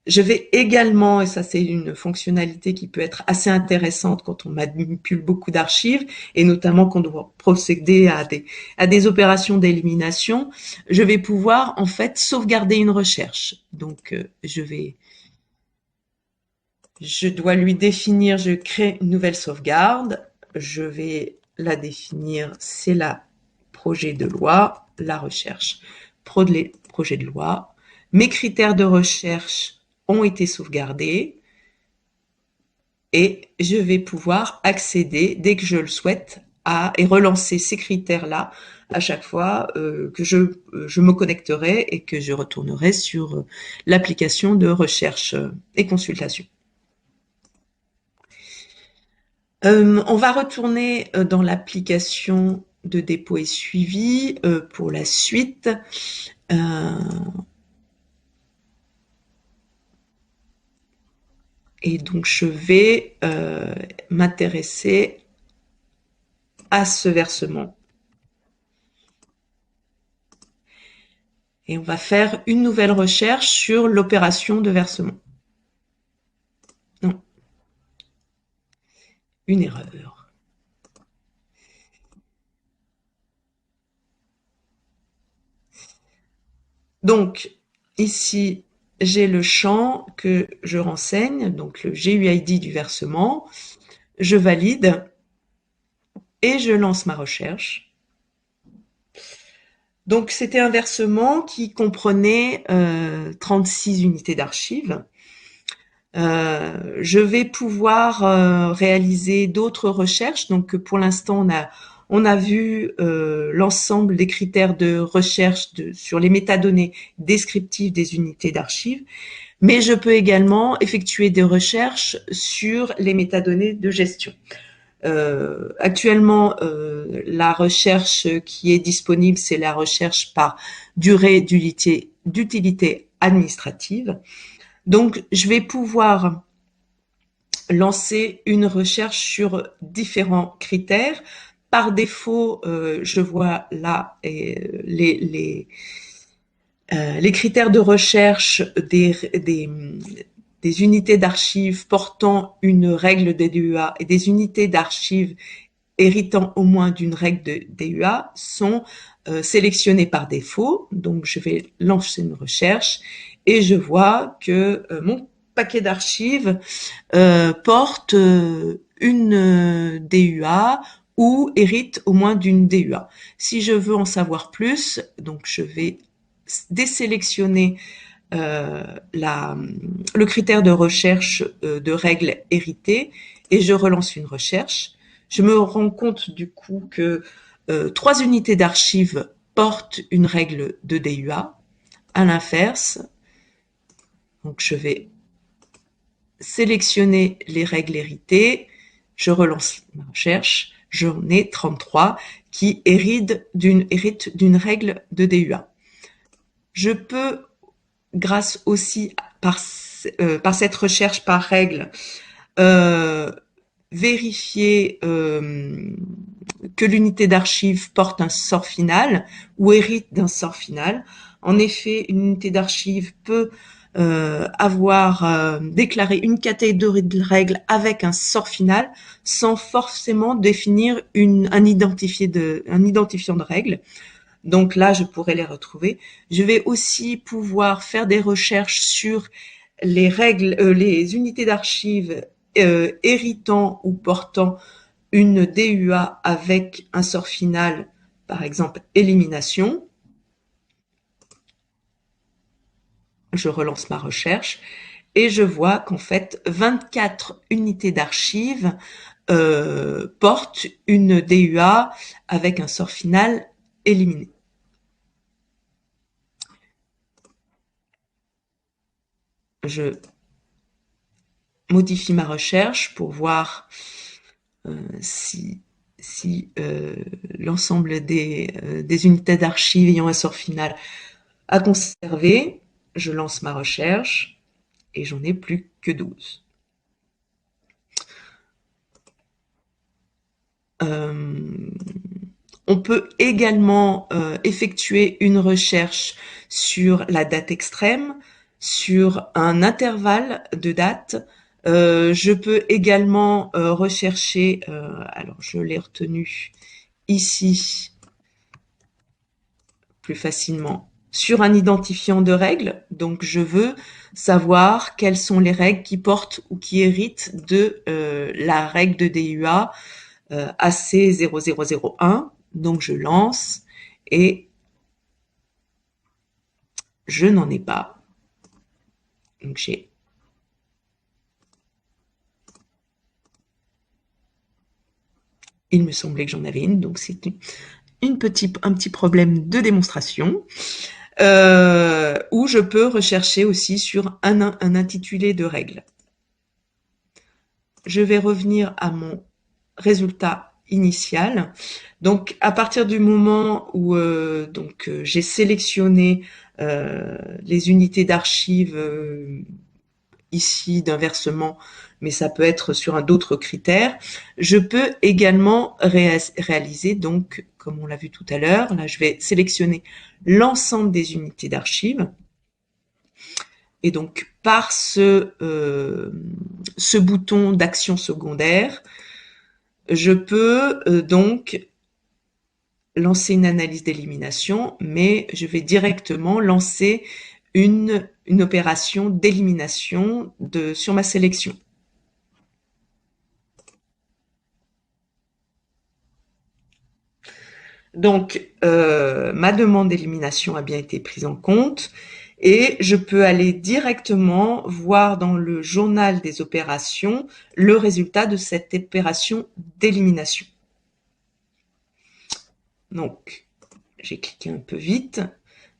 Je vais également, et ça c'est une fonctionnalité qui peut être assez intéressante quand on manipule beaucoup d'archives, et notamment quand on doit procéder à des opérations d'élimination, je vais pouvoir en fait sauvegarder une recherche. Donc je vais Je dois lui définir, je crée une nouvelle sauvegarde. Je vais la définir, c'est la projet de loi, la recherche, projet de loi. Mes critères de recherche ont été sauvegardés et je vais pouvoir accéder dès que je le souhaite et relancer ces critères-là à chaque fois que je me connecterai et que je retournerai sur l'application de recherche et consultation. On va retourner dans l'application de dépôt et suivi pour la suite. Et donc, je vais m'intéresser à ce versement. Et on va faire une nouvelle recherche sur l'opération de versement. Non, une erreur. Donc, ici, j'ai le champ que je renseigne, donc le GUID du versement. Je valide et je lance ma recherche. Donc, c'était un versement qui comprenait 36 unités d'archives. Je vais pouvoir réaliser d'autres recherches. Donc, pour l'instant, on a vu l'ensemble des critères de recherche sur les métadonnées descriptives des unités d'archives, mais je peux également effectuer des recherches sur les métadonnées de gestion. Actuellement, la recherche qui est disponible, c'est la recherche par durée d'utilité administrative. Donc, je vais pouvoir lancer une recherche sur différents critères. Par défaut, je vois là les critères de recherche des unités d'archives portant une règle de DUA et des unités d'archives héritant au moins d'une règle de DUA sont sélectionnés par défaut. Donc, je vais lancer une recherche et je vois que mon paquet d'archives porte une DUA ou hérite au moins d'une DUA. Si je veux en savoir plus, donc je vais désélectionner le critère de recherche de règles héritées et je relance une recherche. Je me rends compte du coup que 3 unités d'archives portent une règle de DUA. À l'inverse, donc je vais sélectionner les règles héritées, je relance ma recherche, j'en ai 33 qui héritent d'une règle de DUA. Je peux, grâce aussi par cette recherche par règle, vérifier que l'unité d'archive porte un sort final ou hérite d'un sort final. En effet, une unité d'archive peut avoir déclaré une catégorie de règles avec un sort final sans forcément définir un identifiant de règles. Donc là, je pourrais les retrouver. Je vais aussi pouvoir faire des recherches sur les règles, les unités d'archives héritant ou portant une DUA avec un sort final, par exemple élimination. Je relance ma recherche et je vois qu'en fait 24 unités d'archives portent une DUA avec un sort final éliminé. Je modifie ma recherche pour voir si l'ensemble des unités d'archives ayant un sort final a conservé. Je lance ma recherche et j'en ai plus que 12. On peut également effectuer une recherche sur la date extrême, sur un intervalle de date. Je peux également rechercher, alors je l'ai retenu ici plus facilement, sur un identifiant de règles. Donc, je veux savoir quelles sont les règles qui portent ou qui héritent de la règle de DUA AC0001. Donc, je lance et je n'en ai pas. Donc, il me semblait que j'en avais une, donc c'est un petit problème de démonstration. Où je peux rechercher aussi sur un intitulé de règle. Je vais revenir à mon résultat initial. Donc, à partir du moment où j'ai sélectionné les unités d'archives ici d'un versement, mais ça peut être sur d'autres critères, je peux également réaliser, donc, comme on l'a vu tout à l'heure, là je vais sélectionner l'ensemble des unités d'archives. Et donc, par ce bouton d'action secondaire, je peux donc lancer une analyse d'élimination, mais je vais directement lancer une opération d'élimination sur ma sélection. Donc, ma demande d'élimination a bien été prise en compte et je peux aller directement voir dans le journal des opérations le résultat de cette opération d'élimination. Donc, j'ai cliqué un peu vite.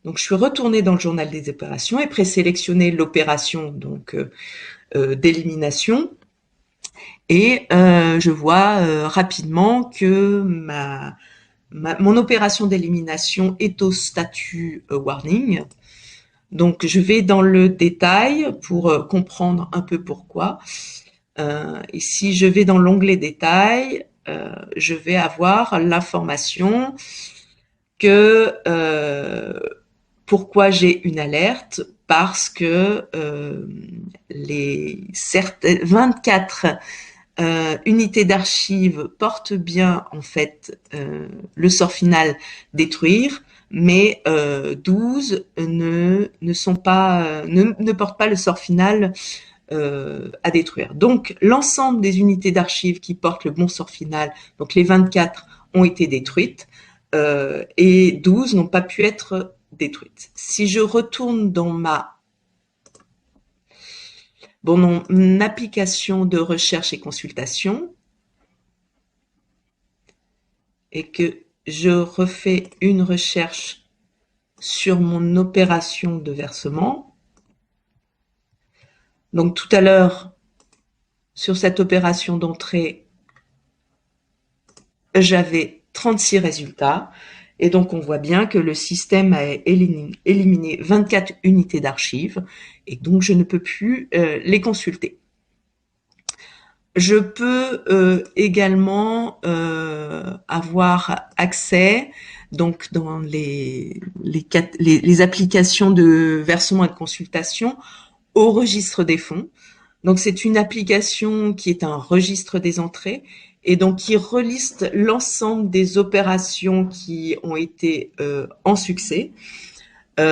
Donc, je suis retournée dans le journal des opérations et présélectionné l'opération d'élimination. Et je vois rapidement que mon opération d'élimination est au statut warning. Donc, je vais dans le détail pour comprendre un peu pourquoi. Et si je vais dans l'onglet détail, je vais avoir l'information que pourquoi j'ai une alerte, parce que les 24 unités d'archives portent bien en fait le sort final détruire, mais 12 ne portent pas le sort final à détruire. Donc l'ensemble des unités d'archives qui portent le bon sort final, donc les 24 ont été détruites et 12 n'ont pas pu être détruites. Si je retourne dans mon application de recherche et consultation et que je refais une recherche sur mon opération de versement. Donc tout à l'heure, sur cette opération d'entrée, j'avais 36 résultats. Et donc, on voit bien que le système a éliminé 24 unités d'archives et donc je ne peux plus les consulter. Je peux également avoir accès donc dans les applications de versement et de consultation au registre des fonds. Donc c'est une application qui est un registre des entrées et donc qui reliste l'ensemble des opérations qui ont été en succès. Donc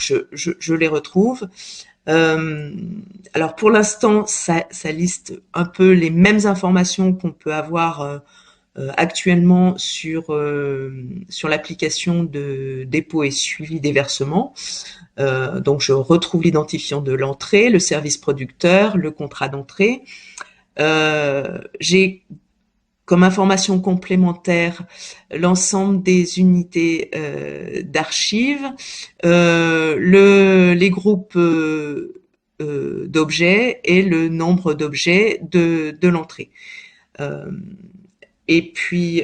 je les retrouve. Alors pour l'instant, ça liste un peu les mêmes informations qu'on peut avoir actuellement sur l'application de dépôt et suivi des versements. Donc je retrouve l'identifiant de l'entrée, le service producteur, le contrat d'entrée. J'ai comme information complémentaire l'ensemble des unités d'archives, les groupes d'objets et le nombre d'objets de l'entrée. Et puis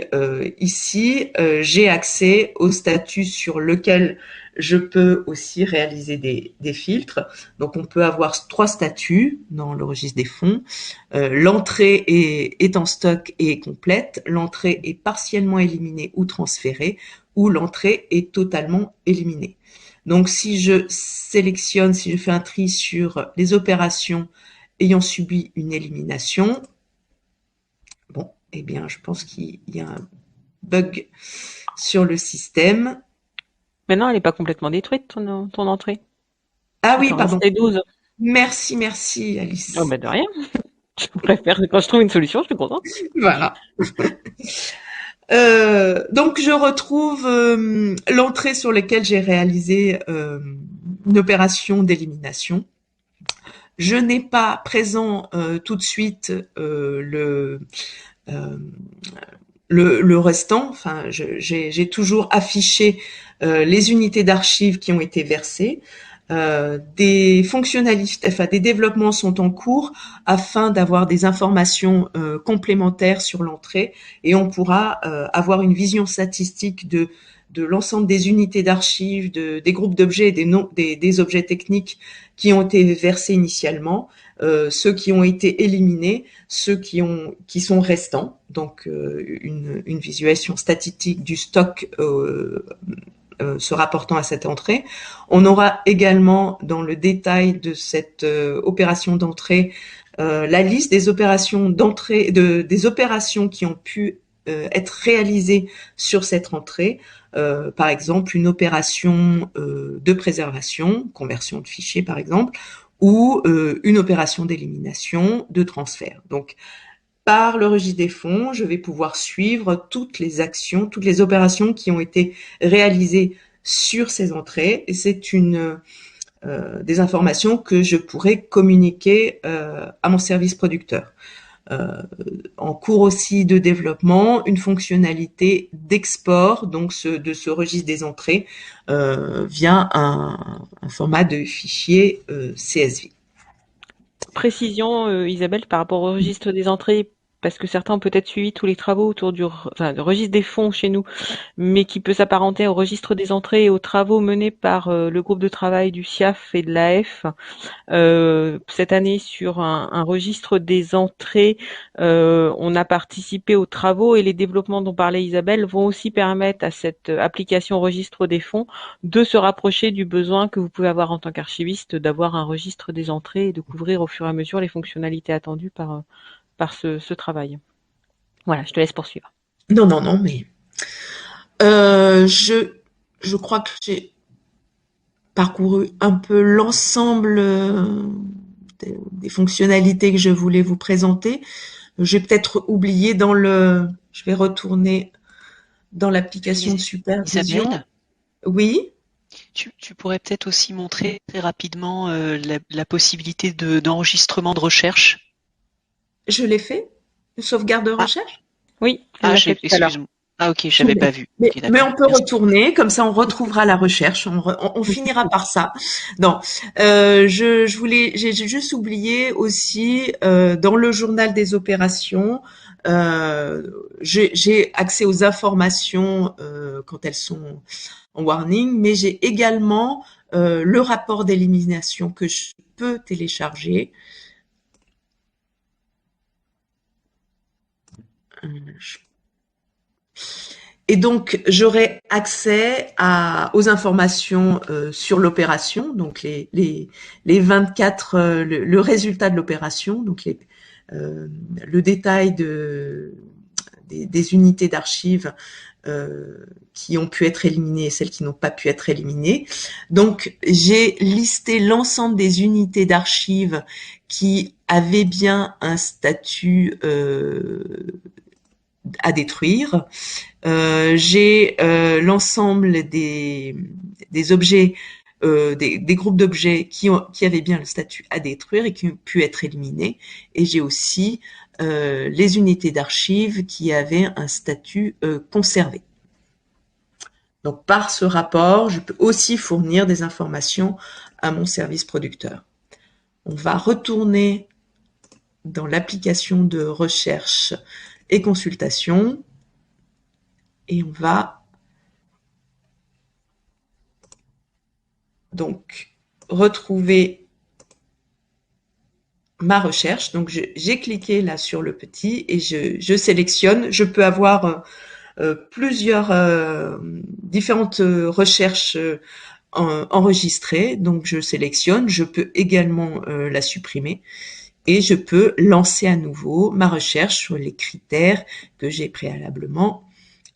ici, j'ai accès au statut sur lequel je peux aussi réaliser des filtres. Donc on peut avoir 3 statuts dans le registre des fonds. L'entrée est en stock et est complète. L'entrée est partiellement éliminée ou transférée, ou l'entrée est totalement éliminée. Donc si je fais un tri sur les opérations ayant subi une élimination, bon, eh bien, je pense qu'il y a bug sur le système. Maintenant, elle n'est pas complètement détruite, ton entrée. Ah Il oui, t'en pardon. restait 12. Merci, merci, Oh, Alice. bah, de rien. Je préfère, quand je trouve une solution, je suis contente. Voilà. Donc je retrouve l'entrée sur laquelle j'ai réalisé une opération d'élimination. Je n'ai pas présent tout de suite euh, le restant. Enfin, j'ai toujours affiché les unités d'archives qui ont été versées. Des fonctionnalités, enfin des développements sont en cours afin d'avoir des informations complémentaires sur l'entrée et on pourra avoir une vision statistique de l'ensemble des unités d'archives, des groupes d'objets et des objets techniques qui ont été versés initialement, ceux qui ont été éliminés, ceux qui sont restants, donc une visualisation statistique du stock se rapportant à cette entrée. On aura également dans le détail de cette opération d'entrée la liste des opérations d'entrée, des opérations qui ont pu être réalisées sur cette entrée. Par exemple, une opération de préservation, conversion de fichiers par exemple, ou une opération d'élimination, de transfert. Donc, par le registre des fonds, je vais pouvoir suivre toutes les actions, toutes les opérations qui ont été réalisées sur ces entrées. Et c'est des informations que je pourrais communiquer à mon service producteur. Euh, En cours aussi de développement, une fonctionnalité d'export de ce registre des entrées via un format de fichier CSV. Précision, Isabelle, par rapport au registre des entrées, parce que certains ont peut-être suivi tous les travaux autour enfin, le registre des fonds chez nous, mais qui peut s'apparenter au registre des entrées et aux travaux menés par le groupe de travail du SIAF et de l'AF. Cette année, sur un registre des entrées, on a participé aux travaux et les développements dont parlait Isabelle vont aussi permettre à cette application registre des fonds de se rapprocher du besoin que vous pouvez avoir en tant qu'archiviste d'avoir un registre des entrées et de couvrir au fur et à mesure les fonctionnalités attendues par ce travail. Voilà, je te laisse poursuivre. Non, non, non, mais euh, je, je crois que j'ai parcouru un peu l'ensemble des fonctionnalités que je voulais vous présenter. J'ai peut-être oublié je vais retourner dans l'application de supervision. Isabelle, Oui, tu pourrais peut-être aussi montrer très rapidement la possibilité d'enregistrement de recherche. je l'ai fait. Le sauvegarde de Ah, recherche. Oui, elle l'a fait tout à l'heure. excuse-moi. Ah ok, Je j'avais l'ai. pas vu. Ok, Mais d'accord. on peut Merci. retourner, comme ça on retrouvera la recherche, on finira par ça. Non, j'ai juste oublié aussi dans le journal des opérations, j'ai accès aux informations quand elles sont en warning, mais j'ai également le rapport d'élimination que je peux télécharger. Je Et donc, j'aurai accès aux informations sur l'opération, donc les 24, le résultat de l'opération, donc le détail des unités d'archives qui ont pu être éliminées et celles qui n'ont pas pu être éliminées. Donc, j'ai listé l'ensemble des unités d'archives qui avaient bien un statut à détruire. J'ai l'ensemble des objets, des groupes d'objets qui avaient bien le statut à détruire et qui ont pu être éliminés. Et j'ai aussi les unités d'archives qui avaient un statut conservé. Donc par ce rapport, je peux aussi fournir des informations à mon service producteur. On va retourner dans l'application de recherche et consultation et on va donc retrouver ma recherche. Donc j'ai cliqué là sur le petit et je sélectionne. Je peux avoir plusieurs différentes recherches enregistrées. Donc je sélectionne. Je peux également la supprimer et je peux lancer à nouveau ma recherche sur les critères que j'ai préalablement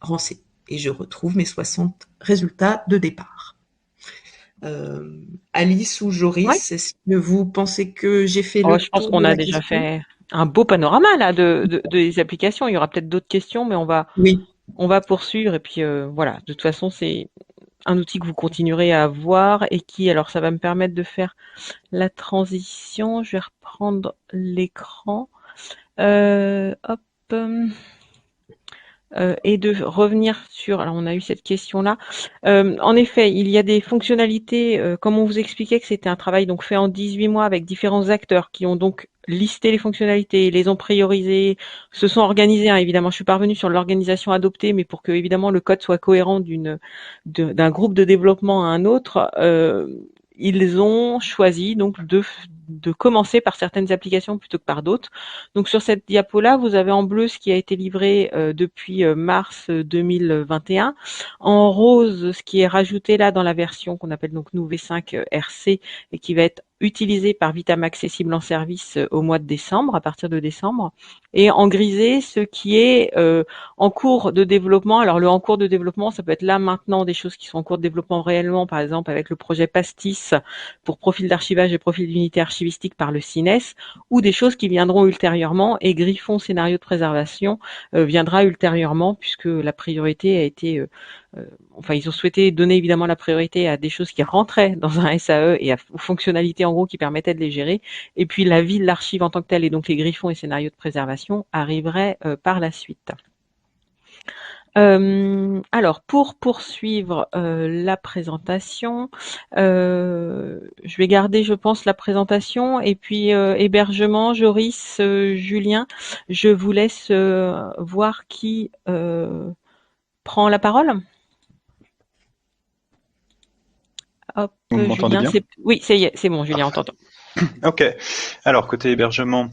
rang C. Et je retrouve mes 60 résultats de départ. Alice ou Ouais. Joris, est-ce que vous pensez que j'ai fait Oh, le je pense tour de qu'on a la déjà question? fait un beau panorama là des applications. Il y aura peut-être d'autres questions, mais Oui. on va poursuivre. Et puis voilà, de toute façon, c'est un outil que vous continuerez à voir et qui, alors ça va me permettre de faire la transition. Je vais reprendre l'écran. Hop. Et de revenir sur, alors on a eu cette question-là. En effet, il y a des fonctionnalités, comme on vous expliquait que c'était un travail donc fait en 18 mois avec différents acteurs qui ont donc listé les fonctionnalités, les ont priorisées, se sont organisés, hein, évidemment. Je suis pas revenue sur l'organisation adoptée, mais pour que évidemment le code soit cohérent d'un groupe de développement à un autre, ils ont choisi donc de commencer par certaines applications plutôt que par d'autres. Donc sur cette diapo-là, vous avez en bleu ce qui a été livré depuis mars 2021. En rose, ce qui est rajouté là dans la version qu'on appelle donc nous V5 RC et qui va être utilisé par Vitam Accessible en service au mois de décembre, à partir de décembre. Et en grisé, ce qui est en cours de développement. Alors le en cours de développement, ça peut être là maintenant des choses qui sont en cours de développement réellement, par exemple avec le projet Pastis pour profil d'archivage et profil d'unité archivistique par le CINES, ou des choses qui viendront ultérieurement, et Griffon scénario de préservation viendra ultérieurement puisque la priorité a été enfin ils ont souhaité donner évidemment la priorité à des choses qui rentraient dans un SAE et aux fonctionnalités en gros qui permettaient de les gérer, et puis la vie de l'archive en tant que telle et donc les griffons et scénarios de préservation arriveraient par la suite. Alors, pour poursuivre la présentation, je vais garder, je pense, la présentation et puis hébergement, Joris, Julien, je vous laisse voir qui prend la parole. Hop, Vous m'entendez Julien, bien? oui, ça y est, c'est bon, Julien, on Parfait. t'entend. Ok. Alors, côté hébergement,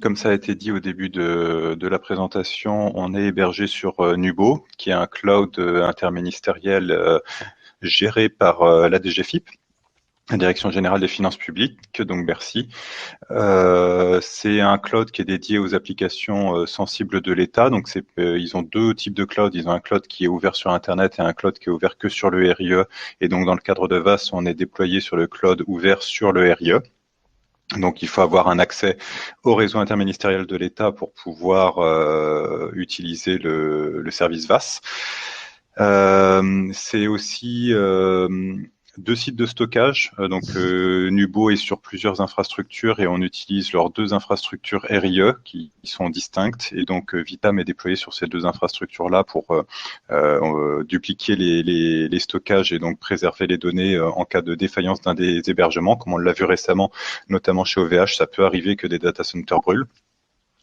comme ça a été dit au début de la présentation, on est hébergé sur Nubo, qui est un cloud interministériel géré par la DGFiP, la Direction générale des finances publiques, donc Bercy. C'est un cloud qui est dédié aux applications sensibles de l'État. Donc, ils ont deux types de cloud. Ils ont un cloud qui est ouvert sur Internet et un cloud qui est ouvert que sur le RIE. Et donc, dans le cadre de VAS, on est déployé sur le cloud ouvert sur le RIE. Donc, il faut avoir un accès au réseau interministériel de l'État pour pouvoir utiliser le service VAS. C'est aussi deux sites de stockage. Donc, Nubo est sur plusieurs infrastructures et on utilise leurs deux infrastructures RIE qui sont distinctes. Et donc, Vitam est déployé sur ces deux infrastructures-là pour dupliquer les stockages et donc préserver les données en cas de défaillance d'un des hébergements. Comme on l'a vu récemment, notamment chez OVH, ça peut arriver que des data centers brûlent.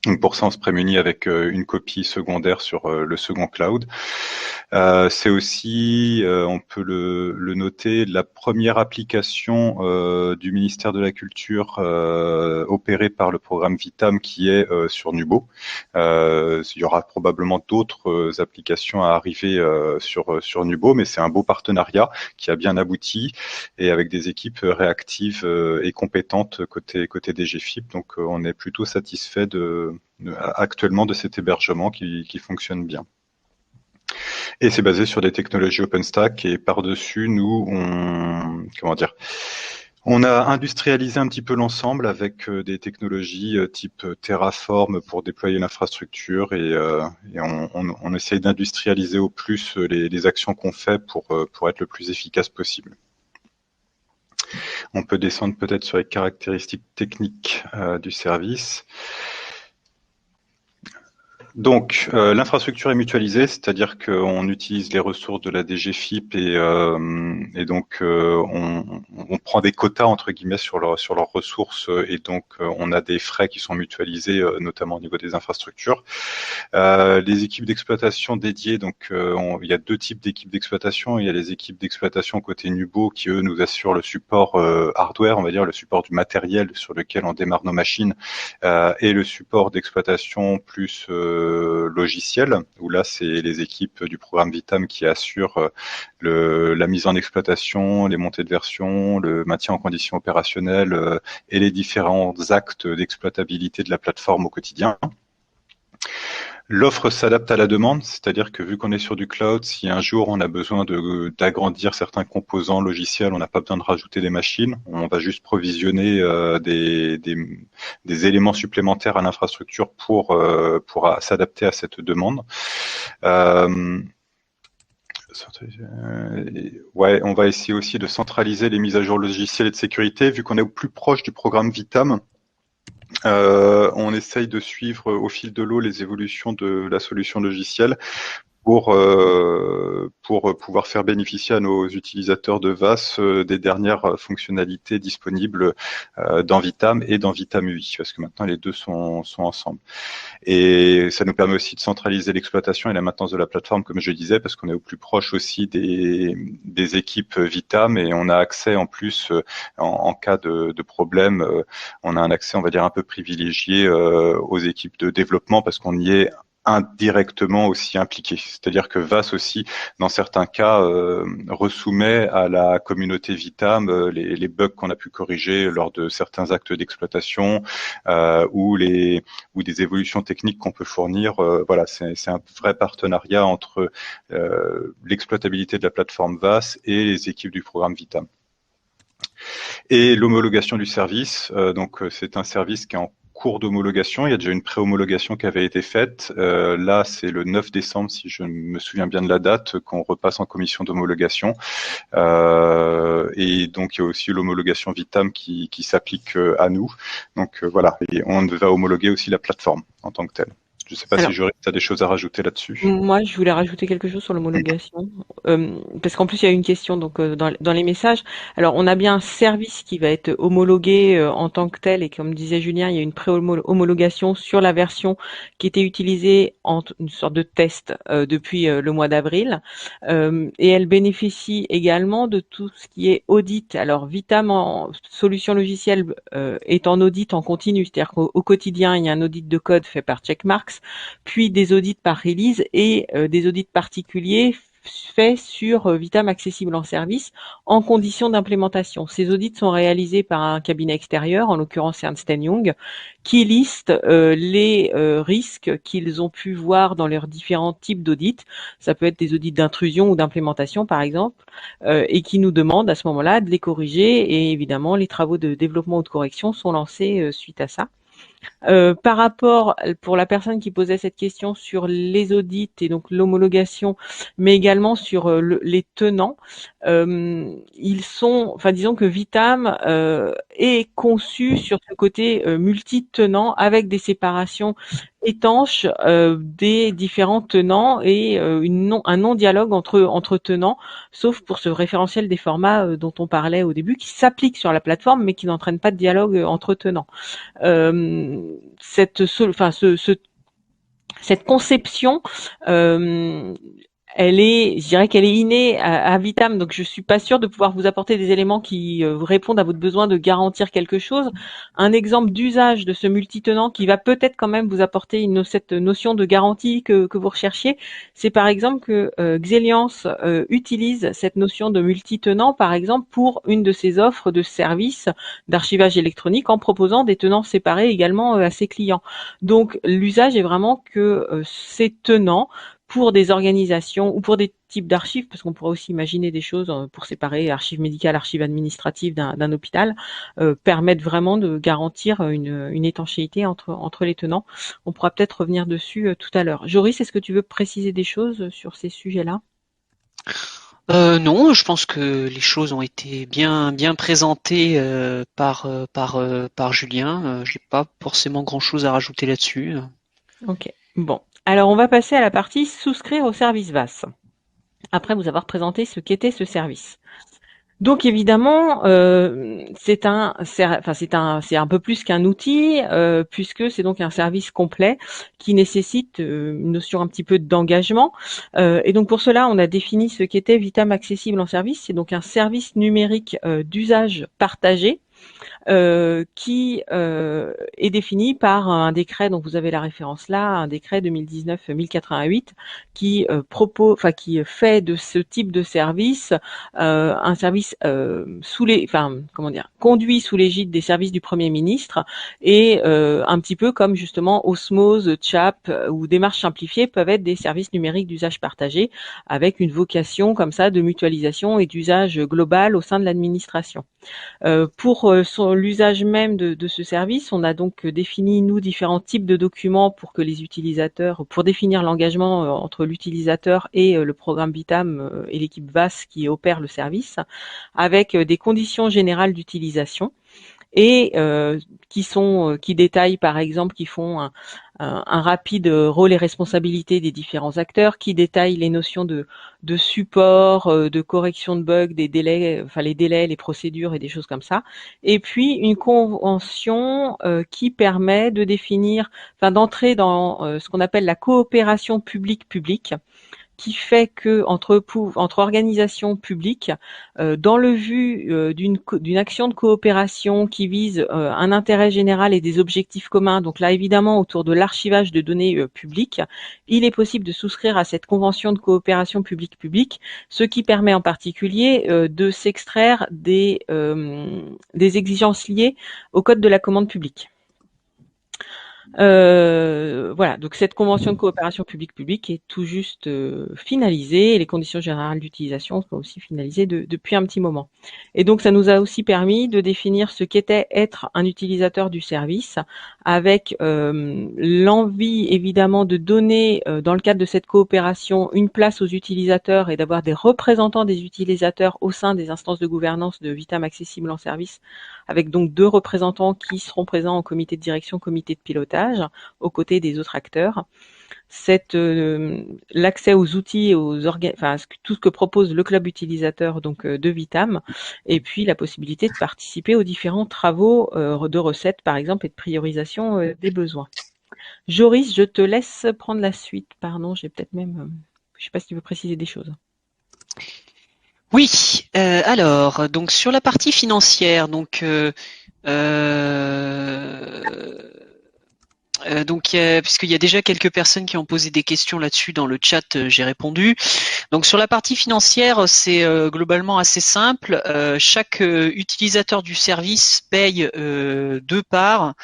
Donc pour ça, on se prémunit avec une copie secondaire sur le second cloud. C'est aussi, on peut le noter, la première application du ministère de la Culture opérée par le programme Vitam qui est sur Nubo. Il y aura probablement d'autres applications à arriver sur Nubo, mais c'est un beau partenariat qui a bien abouti et avec des équipes réactives et compétentes côté DGFiP. Donc on est plutôt satisfait actuellement de cet hébergement qui fonctionne bien. Et c'est basé sur des technologies OpenStack et par-dessus, nous, on a industrialisé un petit peu l'ensemble avec des technologies type Terraform pour déployer l'infrastructure et on essaye d'industrialiser au plus les actions qu'on fait pour être le plus efficace possible. On peut descendre peut-être sur les caractéristiques techniques du service. Donc, l'infrastructure est mutualisée, c'est-à-dire qu'on utilise les ressources de la DGFiP et donc on prend des quotas entre guillemets sur leurs ressources et donc on a des frais qui sont mutualisés, notamment au niveau des infrastructures. Les équipes d'exploitation dédiées, donc il y a deux types d'équipes d'exploitation. Il y a les équipes d'exploitation côté Nubo qui eux nous assurent le support hardware, on va dire le support du matériel sur lequel on démarre nos machines et le support d'exploitation plus logiciel, où là c'est les équipes du programme Vitam qui assurent la mise en exploitation, les montées de version, le maintien en conditions opérationnelles et les différents actes d'exploitabilité de la plateforme au quotidien. L'offre s'adapte à la demande, c'est-à-dire que vu qu'on est sur du cloud, si un jour on a besoin d'agrandir certains composants logiciels, on n'a pas besoin de rajouter des machines, on va juste provisionner des éléments supplémentaires à l'infrastructure pour s'adapter à cette demande. Ouais, on va essayer aussi de centraliser les mises à jour logicielles et de sécurité, vu qu'on est au plus proche du programme Vitam. On essaye de suivre au fil de l'eau les évolutions de la solution logicielle pour pouvoir faire bénéficier à nos utilisateurs de VAS des dernières fonctionnalités disponibles dans Vitam et dans Vitam UI, parce que maintenant les deux sont ensemble. Et ça nous permet aussi de centraliser l'exploitation et la maintenance de la plateforme, comme je disais, parce qu'on est au plus proche aussi des équipes Vitam et on a accès en plus, en cas de problème, on a un accès, on va dire, un peu privilégié aux équipes de développement parce qu'on y est indirectement aussi impliqué. C'est-à-dire que VAS aussi, dans certains cas, resoumet à la communauté Vitam les bugs qu'on a pu corriger lors de certains actes d'exploitation ou des évolutions techniques qu'on peut fournir. Voilà, c'est un vrai partenariat entre l'exploitabilité de la plateforme VAS et les équipes du programme Vitam. Et l'homologation du service, donc c'est un service qui est en cours d'homologation. Il y a déjà une pré-homologation qui avait été faite. Là, c'est le 9 décembre, si je me souviens bien de la date, qu'on repasse en commission d'homologation. Et donc, il y a aussi l'homologation Vitam qui s'applique à nous. Donc, voilà. Et on va homologuer aussi la plateforme en tant que telle. Je ne sais pas si tu as des choses à rajouter là-dessus. Moi, je voulais rajouter quelque chose sur l'homologation, parce qu'en plus, il y a une question donc dans les messages. Alors, on a bien un service qui va être homologué en tant que tel, et comme disait Julien, il y a une pré-homologation sur la version qui était utilisée en une sorte de test depuis le mois d'avril, et elle bénéficie également de tout ce qui est audit. Alors, Vitam en solution logicielle est en audit en continu, c'est-à-dire qu'au quotidien, il y a un audit de code fait par Checkmarx, puis des audits par release et des audits particuliers faits sur Vitam accessible en service en conditions d'implémentation. Ces audits sont réalisés par un cabinet extérieur, en l'occurrence Ernst & Young, qui liste les risques qu'ils ont pu voir dans leurs différents types d'audits. Ça peut être des audits d'intrusion ou d'implémentation, par exemple, et qui nous demandent à ce moment-là de les corriger. Et évidemment, les travaux de développement ou de correction sont lancés suite à ça. Par rapport, pour la personne qui posait cette question sur les audits et donc l'homologation, mais également sur les tenants, disons que Vitam est conçu sur ce côté multi-tenant avec des séparations étanches des différents tenants et un non-dialogue entre tenants, sauf pour ce référentiel des formats dont on parlait au début, qui s'applique sur la plateforme mais qui n'entraîne pas de dialogue entre tenants. Cette conception, je dirais qu'elle est innée à Vitam, donc je suis pas sûre de pouvoir vous apporter des éléments qui répondent à votre besoin de garantir quelque chose. Un exemple d'usage de ce multitenant qui va peut-être quand même vous apporter cette notion de garantie que vous recherchiez, c'est par exemple que Xeliance utilise cette notion de multitenant, par exemple, pour une de ses offres de services d'archivage électronique en proposant des tenants séparés également à ses clients. Donc l'usage est vraiment que ces tenants, pour des organisations ou pour des types d'archives, parce qu'on pourrait aussi imaginer des choses pour séparer archives médicales, archives administratives d'un hôpital, permettent vraiment de garantir une étanchéité entre les tenants. On pourra peut-être revenir dessus tout à l'heure. Joris, est-ce que tu veux préciser des choses sur ces sujets-là ? Non, je pense que les choses ont été bien présentées par Julien. J'ai pas forcément grand-chose à rajouter là-dessus. Ok, bon. Alors, on va passer à la partie souscrire au service VAS, après vous avoir présenté ce qu'était ce service. Donc évidemment, c'est un peu plus qu'un outil, puisque c'est donc un service complet qui nécessite une notion un petit peu d'engagement. Et donc pour cela, on a défini ce qu'était Vitam accessible en service. C'est donc un service numérique d'usage partagé qui est définie par un décret, donc vous avez la référence là, un décret 2019-1088 qui qui fait de ce type de service un service conduit sous l'égide des services du Premier ministre et un petit peu comme justement Osmose, CHAP ou démarches simplifiées peuvent être des services numériques d'usage partagé avec une vocation comme ça de mutualisation et d'usage global au sein de l'administration. Pour l'usage même de ce service, on a donc défini, nous, différents types de documents pour que les utilisateurs, pour définir l'engagement entre l'utilisateur et le programme Vitam et l'équipe VAS qui opère le service, avec des conditions générales d'utilisation et qui détaillent par exemple, qui font un rapide rôle et responsabilité des différents acteurs, qui détaillent les notions de support, de correction de bugs, des délais, enfin les délais, les procédures et des choses comme ça. Et puis une convention qui permet de définir, enfin d'entrer dans ce qu'on appelle la coopération public-public, qui fait que entre organisations publiques, dans le vue d'une action de coopération qui vise un intérêt général et des objectifs communs, donc là évidemment autour de l'archivage de données publiques, il est possible de souscrire à cette convention de coopération public-public, ce qui permet en particulier de s'extraire des exigences liées au code de la commande publique. Voilà, donc cette convention de coopération public-public est tout juste finalisée et les conditions générales d'utilisation sont aussi finalisées depuis un petit moment. Et donc ça nous a aussi permis de définir ce qu'était être un utilisateur du service avec l'envie évidemment de donner dans le cadre de cette coopération une place aux utilisateurs et d'avoir des représentants des utilisateurs au sein des instances de gouvernance de Vitam Accessible en service, avec donc 2 représentants qui seront présents en comité de direction, comité de pilotage, aux côtés des autres acteurs. L'accès aux outils et tout ce que propose le club utilisateur donc de Vitam, et puis la possibilité de participer aux différents travaux de recettes par exemple et de priorisation des besoins. Joris, je te laisse prendre la suite. Pardon, j'ai peut-être même, je sais pas si tu veux préciser des choses. Oui, alors, donc sur la partie financière, donc puisqu'il y a déjà quelques personnes qui ont posé des questions là-dessus dans le chat, j'ai répondu. Donc sur la partie financière, c'est globalement assez simple. Chaque utilisateur du service paye 2 parts,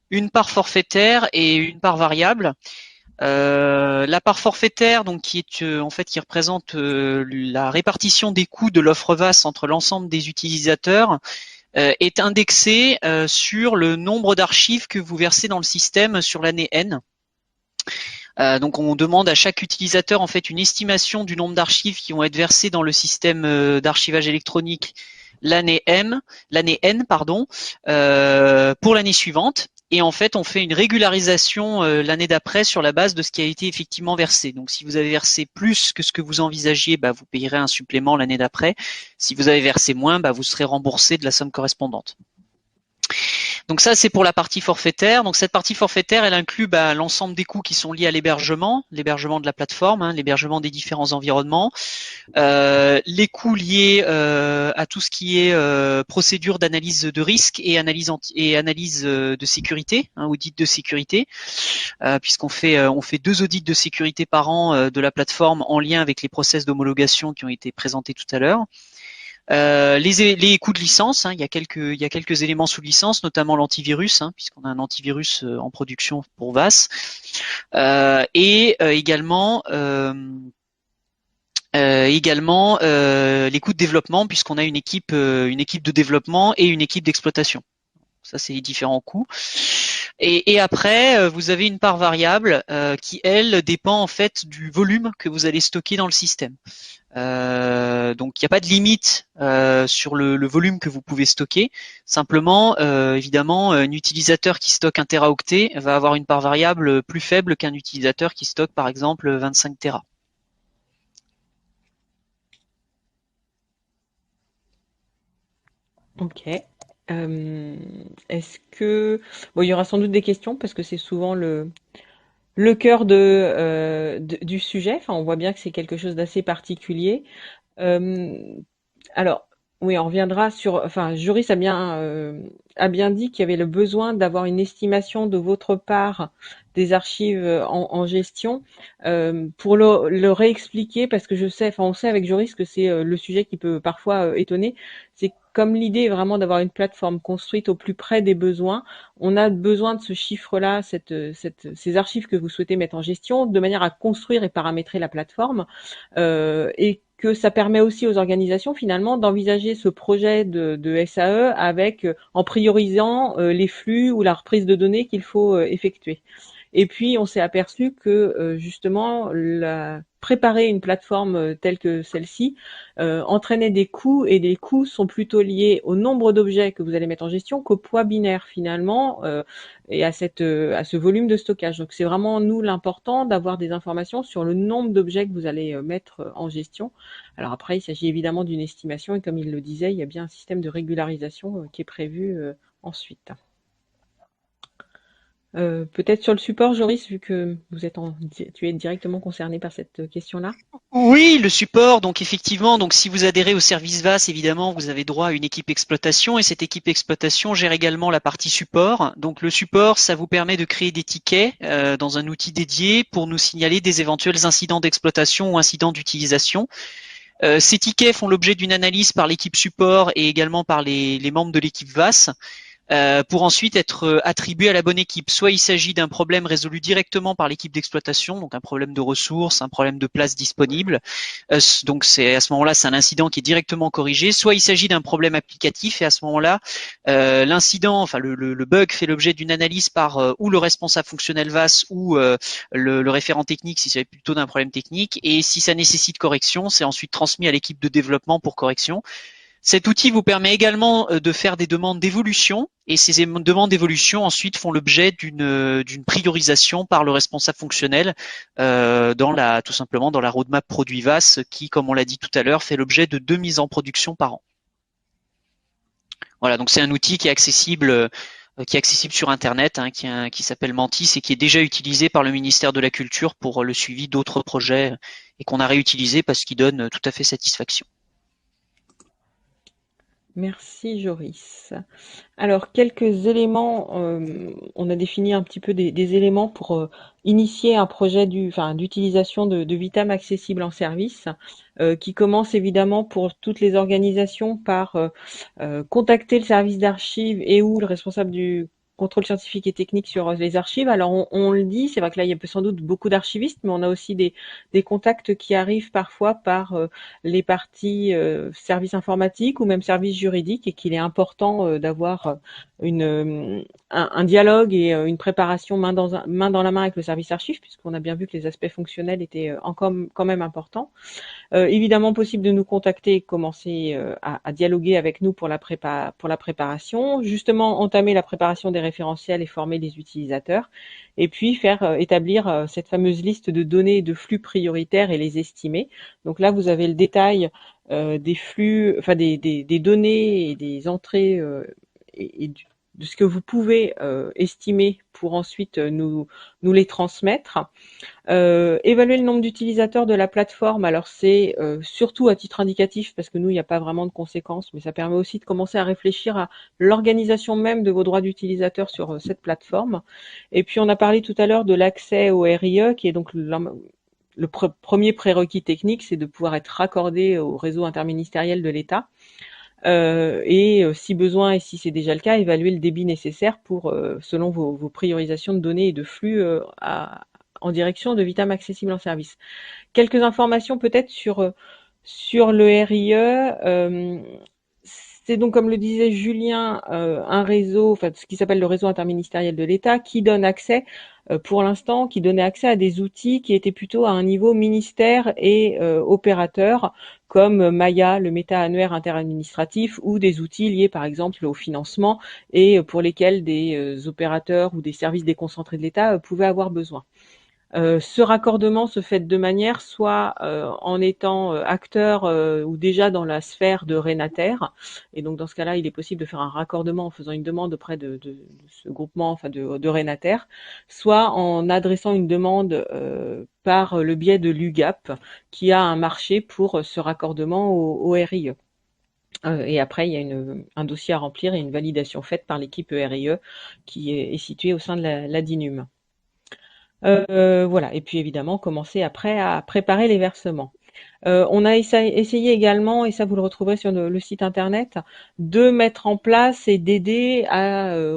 une part forfaitaire et une part variable. La part forfaitaire, donc qui représente la répartition des coûts de l'offre VAS entre l'ensemble des utilisateurs, est indexée sur le nombre d'archives que vous versez dans le système sur l'année N. Donc on demande à chaque utilisateur en fait une estimation du nombre d'archives qui vont être versées dans le système d'archivage électronique l'année N, pour l'année suivante. Et en fait, on fait une régularisation l'année d'après sur la base de ce qui a été effectivement versé. Donc, si vous avez versé plus que ce que vous envisagiez, vous payerez un supplément l'année d'après. Si vous avez versé moins, vous serez remboursé de la somme correspondante. Donc ça, c'est pour la partie forfaitaire. Donc cette partie forfaitaire, elle inclut l'ensemble des coûts qui sont liés à l'hébergement de la plateforme, l'hébergement des différents environnements, les coûts liés à tout ce qui est procédure d'analyse de risque et analyse de sécurité, audit de sécurité, puisqu'on fait 2 audits de sécurité par an de la plateforme en lien avec les process d'homologation qui ont été présentés tout à l'heure. Les coûts de licence, il y a quelques éléments sous licence, notamment l'antivirus, puisqu'on a un antivirus en production pour VAS, et également les coûts de développement, puisqu'on a une équipe de développement et une équipe d'exploitation. Ça, c'est les différents coûts. Et après, vous avez une part variable qui, elle, dépend en fait du volume que vous allez stocker dans le système. Donc, il n'y a pas de limite sur le volume que vous pouvez stocker. Simplement, évidemment, un utilisateur qui stocke 1 teraoctet va avoir une part variable plus faible qu'un utilisateur qui stocke, par exemple, 25 Tera. Ok. Est-ce que il y aura sans doute des questions parce que c'est souvent le cœur du sujet. Enfin, on voit bien que c'est quelque chose d'assez particulier. Alors, Oui, on reviendra sur. Enfin, Joris a bien dit qu'il y avait le besoin d'avoir une estimation de votre part des archives en gestion pour le réexpliquer parce que je sais, enfin, on sait avec Joris que c'est le sujet qui peut parfois étonner. C'est comme l'idée est vraiment d'avoir une plateforme construite au plus près des besoins. On a besoin de ce chiffre-là, ces archives que vous souhaitez mettre en gestion, de manière à construire et paramétrer la plateforme et que ça permet aussi aux organisations finalement d'envisager ce projet de SAE avec en priorisant les flux ou la reprise de données qu'il faut effectuer. Et puis on s'est aperçu que justement préparer une plateforme telle que celle-ci entraînait des coûts et les coûts sont plutôt liés au nombre d'objets que vous allez mettre en gestion qu'au poids binaire finalement et à ce volume de stockage. Donc c'est vraiment nous l'important d'avoir des informations sur le nombre d'objets que vous allez mettre en gestion. Alors après il s'agit évidemment d'une estimation et comme il le disait, il y a bien un système de régularisation qui est prévu ensuite. Peut-être sur le support, Joris, vu que tu es directement concerné par cette question-là. Oui, le support, donc effectivement, donc si vous adhérez au service VAS, évidemment, vous avez droit à une équipe exploitation et cette équipe exploitation gère également la partie support. Donc le support, ça vous permet de créer des tickets dans un outil dédié pour nous signaler des éventuels incidents d'exploitation ou incidents d'utilisation. Ces tickets font l'objet d'une analyse par l'équipe support et également par les membres de l'équipe VAS. Pour ensuite être attribué à la bonne équipe. Soit il s'agit d'un problème résolu directement par l'équipe d'exploitation, donc un problème de ressources, un problème de place disponible. Donc c'est à ce moment-là, c'est un incident qui est directement corrigé. Soit il s'agit d'un problème applicatif et à ce moment-là, l'incident, enfin le bug fait l'objet d'une analyse par ou le responsable fonctionnel VAS ou le référent technique si c'est plutôt d'un problème technique. Et si ça nécessite correction, c'est ensuite transmis à l'équipe de développement pour correction. Cet outil vous permet également de faire des demandes d'évolution et ces demandes d'évolution ensuite font l'objet d'une priorisation par le responsable fonctionnel tout simplement dans la roadmap produit VAS qui, comme on l'a dit tout à l'heure, fait l'objet de 2 mises en production par an. Voilà, donc c'est un outil qui est accessible sur Internet, qui s'appelle Mantis et qui est déjà utilisé par le ministère de la Culture pour le suivi d'autres projets et qu'on a réutilisé parce qu'il donne tout à fait satisfaction. Merci Joris. Alors quelques éléments, on a défini un petit peu des éléments pour initier un projet d'utilisation de Vitam accessible en service, qui commence évidemment pour toutes les organisations par contacter le service d'archives et ou le responsable du contrôle scientifique et technique sur les archives. Alors on le dit, c'est vrai que là il y a sans doute beaucoup d'archivistes, mais on a aussi des contacts qui arrivent parfois par les parties services informatiques ou même services juridiques et qu'il est important d'avoir un dialogue et une préparation main dans la main avec le service archive puisqu'on a bien vu que les aspects fonctionnels étaient quand même importants. Évidemment possible de nous contacter et commencer à dialoguer avec nous pour la préparation, justement entamer la préparation des référentiels et former les utilisateurs, et puis faire établir cette fameuse liste de données et de flux prioritaires et les estimer. Donc là, vous avez le détail des flux, enfin des données et des entrées et de ce que vous pouvez estimer pour ensuite nous les transmettre. Évaluer le nombre d'utilisateurs de la plateforme, alors c'est surtout à titre indicatif parce que nous, il n'y a pas vraiment de conséquences, mais ça permet aussi de commencer à réfléchir à l'organisation même de vos droits d'utilisateurs sur cette plateforme. Et puis on a parlé tout à l'heure de l'accès au RIE, qui est donc le premier prérequis technique, c'est de pouvoir être raccordé au réseau interministériel de l'État. Et si besoin et si c'est déjà le cas, évaluer le débit nécessaire pour, selon vos priorisations de données et de flux en direction de Vitam accessible en service. Quelques informations peut-être sur le RIE. C'est donc, comme le disait Julien, un réseau, enfin ce qui s'appelle le réseau interministériel de l'État, qui donne accès, pour l'instant, qui donnait accès à des outils qui étaient plutôt à un niveau ministère et opérateur, comme Maya, le méta-annuaire interadministratif, ou des outils liés par exemple au financement et pour lesquels des opérateurs ou des services déconcentrés de l'État pouvaient avoir besoin. Ce raccordement se fait de manière soit en étant acteur ou déjà dans la sphère de Renater, et donc dans ce cas-là, il est possible de faire un raccordement en faisant une demande auprès de ce groupement, enfin de Renater, soit en adressant une demande par le biais de l'UGAP, qui a un marché pour ce raccordement au RIE. Et après, il y a un dossier à remplir et une validation faite par l'équipe RIE qui est située au sein de la DINUM. Voilà. Et puis évidemment, commencer après à préparer les versements. On a essayé également, et ça vous le retrouverez sur le site internet, de mettre en place et d'aider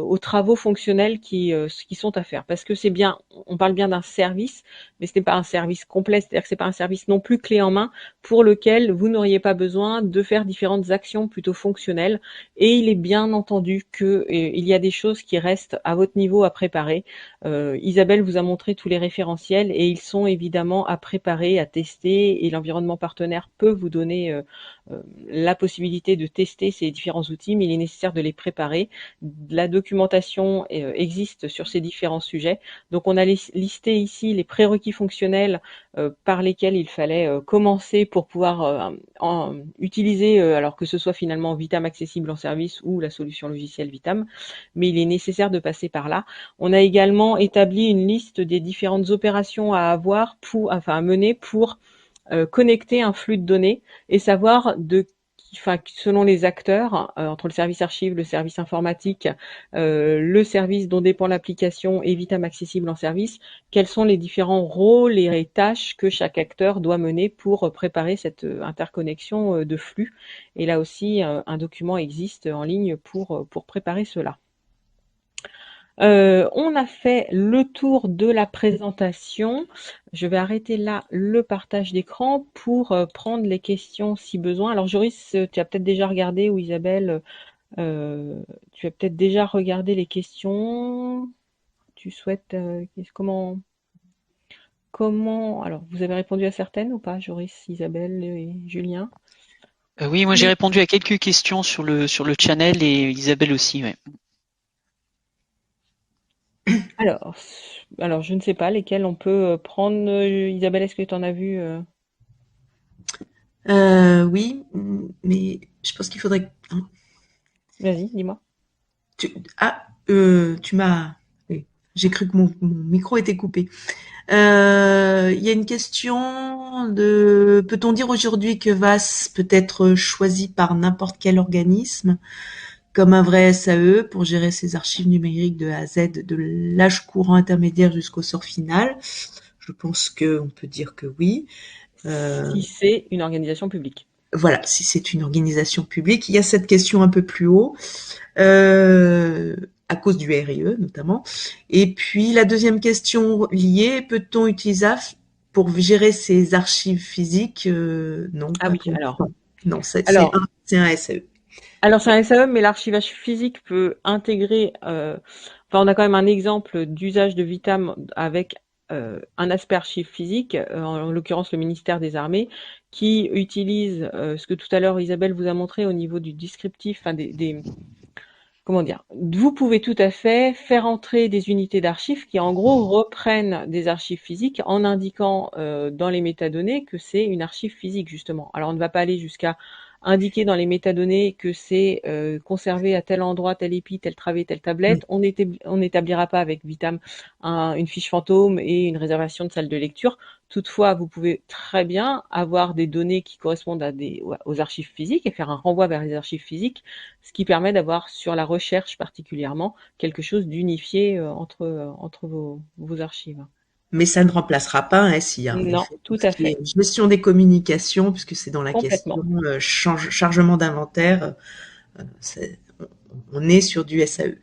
aux travaux fonctionnels qui sont à faire. Parce que c'est bien, on parle bien d'un service, mais ce n'est pas un service complet, c'est-à-dire que c'est pas un service non plus clé en main pour lequel vous n'auriez pas besoin de faire différentes actions plutôt fonctionnelles. Et il est bien entendu que il y a des choses qui restent à votre niveau à préparer. Isabelle vous a montré tous les référentiels et ils sont évidemment à préparer, à tester, et l'environnement partenaire peut vous donner la possibilité de tester ces différents outils, mais il est nécessaire de les préparer. La documentation existe sur ces différents sujets. Donc on a listé ici les prérequis fonctionnels par lesquels il fallait commencer pour pouvoir utiliser, alors que ce soit finalement Vitam accessible en service ou la solution logicielle Vitam, mais il est nécessaire de passer par là. On a également établi une liste des différentes opérations à mener pour connecter un flux de données et savoir selon les acteurs, entre le service archive, le service informatique, le service dont dépend l'application et Vitam accessible en service, quels sont les différents rôles et tâches que chaque acteur doit mener pour préparer cette interconnexion de flux. Et là aussi, un document existe en ligne pour préparer cela. On a fait le tour de la présentation. Je vais arrêter là le partage d'écran pour prendre les questions si besoin. Alors Joris, tu as peut-être déjà regardé, ou Isabelle, tu as peut-être déjà regardé les questions. Tu souhaites comment alors vous avez répondu à certaines ou pas, Joris, Isabelle et Julien? Oui, moi j'ai répondu à quelques questions sur le channel et Isabelle aussi, ouais. Alors, je ne sais pas lesquelles on peut prendre. Isabelle, est-ce que tu en as vu Oui, mais je pense qu'il faudrait. Vas-y, dis-moi. Tu m'as. Oui, j'ai cru que mon micro était coupé. Il y a une question de peut-on dire aujourd'hui que VAS peut être choisi par n'importe quel organisme comme un vrai SAE pour gérer ses archives numériques de A à Z, de l'âge courant intermédiaire jusqu'au sort final? Je pense qu'on peut dire que oui. Si c'est une organisation publique. Voilà, si c'est une organisation publique. Il y a cette question un peu plus haut, à cause du RIE notamment. Et puis la deuxième question liée, peut-on utiliser pour gérer ses archives physiques? Non, Ah pas oui, pour alors, l'instant. Non, c'est alors, un SAE. alors c'est un SAE, mais l'archivage physique peut intégrer. Enfin, on a quand même un exemple d'usage de Vitam avec un aspect archive physique, en l'occurrence le ministère des Armées, qui utilise ce que tout à l'heure Isabelle vous a montré au niveau du descriptif, enfin comment dire, vous pouvez tout à fait faire entrer des unités d'archives qui en gros reprennent des archives physiques en indiquant dans les métadonnées que c'est une archive physique justement. Alors on ne va pas aller jusqu'à indiquer dans les métadonnées que c'est conservé à tel endroit, tel épi, tel travée, telle tablette. On n'établira pas avec Vitam une fiche fantôme et une réservation de salle de lecture. Toutefois, vous pouvez très bien avoir des données qui correspondent aux archives physiques et faire un renvoi vers les archives physiques, ce qui permet d'avoir, sur la recherche particulièrement, quelque chose d'unifié entre vos archives. Mais ça ne remplacera pas un SI, en Non, effet. Tout tout ce à qui fait, est gestion des communications, puisque c'est dans la question complètement. chargement d'inventaire, on est sur du SAE.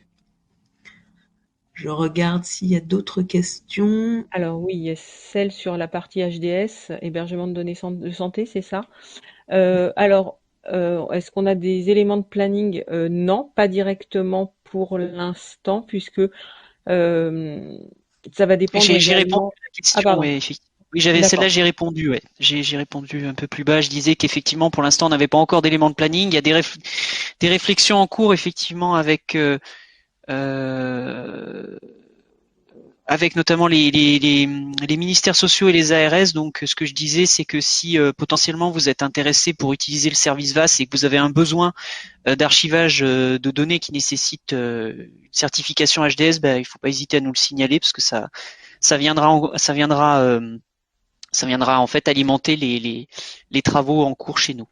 Je regarde s'il y a d'autres questions. Alors oui, il y a celle sur la partie HDS, hébergement de données de santé, c'est ça. Alors, est-ce qu'on a des éléments de planning? Non, pas directement pour l'instant, puisque ça va dépendre J'ai répondu également. à la Ah question, pardon, ouais, oui, j'avais celle-là, d'accord. j'ai répondu, ouais. J'ai répondu un peu plus bas. Je disais qu'effectivement, pour l'instant, on n'avait pas encore d'éléments de planning. Il y a des réflexions en cours, effectivement, euh, avec notamment les ministères sociaux et les ARS. Donc, ce que je disais, c'est que si potentiellement vous êtes intéressé pour utiliser le service VAS et que vous avez un besoin d'archivage de données qui nécessite une certification HDS, il ne faut pas hésiter à nous le signaler parce que ça viendra en fait alimenter les travaux en cours chez nous.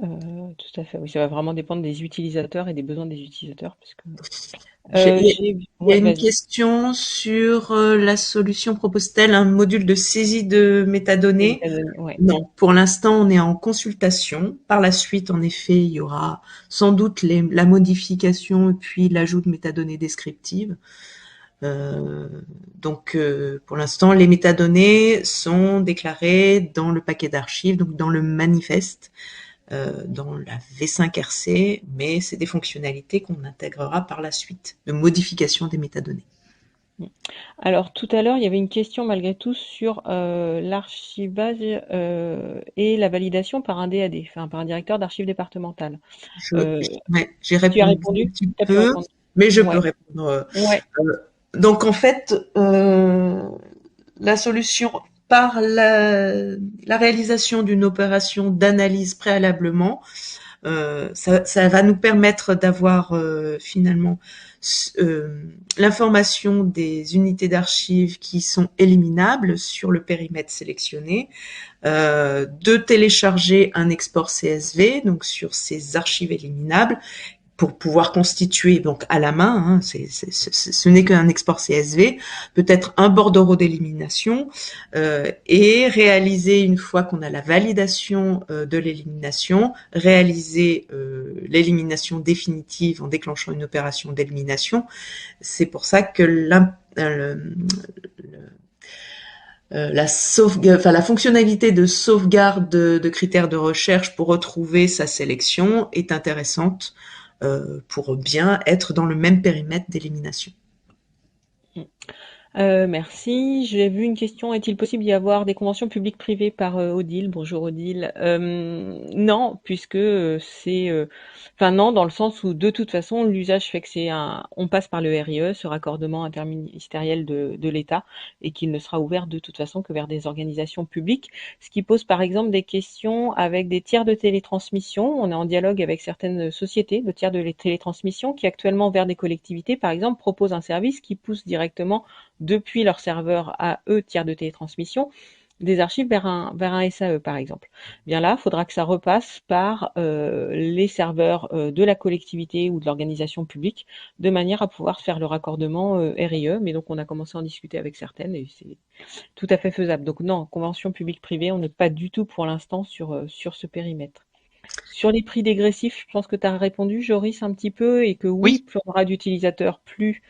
Tout à fait. Oui, ça va vraiment dépendre des utilisateurs et des besoins des utilisateurs, parce que Il y a ouais, une vas-y. question sur la solution propose-t-elle un module de saisie de Les métadonnées? métadonnées, ouais. Non, pour l'instant, on est en consultation. Par la suite, en effet, il y aura sans doute la modification et puis l'ajout de métadonnées descriptives. Euh, pour l'instant, les métadonnées sont déclarées dans le paquet d'archives, donc dans le manifeste, dans la V5RC, mais c'est des fonctionnalités qu'on intégrera par la suite, de modification des métadonnées. Alors tout à l'heure, il y avait une question malgré tout sur l'archivage et la validation par un DAD, enfin par un directeur d'archives départemental. Euh, Ouais, j'ai Tu as répondu un répondu? petit Tu as pu peu, répondre? mais je peux Ouais, répondre. ouais. Donc en fait, la solution par la réalisation d'une opération d'analyse préalablement, ça va nous permettre d'avoir finalement l'information des unités d'archives qui sont éliminables sur le périmètre sélectionné, de télécharger un export CSV donc sur ces archives éliminables pour pouvoir constituer donc à la main, hein, ce n'est qu'un export CSV, peut-être un bordereau d'élimination, et réaliser une fois qu'on a la validation de l'élimination, réaliser l'élimination définitive en déclenchant une opération d'élimination. C'est pour ça que la fonctionnalité de sauvegarde de critères de recherche pour retrouver sa sélection est intéressante pour bien être dans le même périmètre d'élimination. Merci. J'ai vu une question. Est-il possible d'y avoir des conventions publiques-privées par Odile? Bonjour Odile. Non, puisque enfin non, dans le sens où de toute façon l'usage fait que on passe par le RIE, ce raccordement interministériel de l'État, et qu'il ne sera ouvert de toute façon que vers des organisations publiques. Ce qui pose par exemple des questions avec des tiers de télétransmission. On est en dialogue avec certaines sociétés de tiers de télétransmission qui actuellement vers des collectivités, par exemple, proposent un service qui pousse directement depuis leur serveur à eux, tiers de télétransmission, des archives vers un SAE par exemple. Bien là, il faudra que ça repasse par les serveurs de la collectivité ou de l'organisation publique, de manière à pouvoir faire le raccordement RIE. Mais donc on a commencé à en discuter avec certaines et c'est tout à fait faisable. Donc non, convention publique-privée, on n'est pas du tout pour l'instant sur ce périmètre. Sur les prix dégressifs, je pense que tu as répondu, Joris, un petit peu, et que oui, Oui, plus on aura d'utilisateurs, plus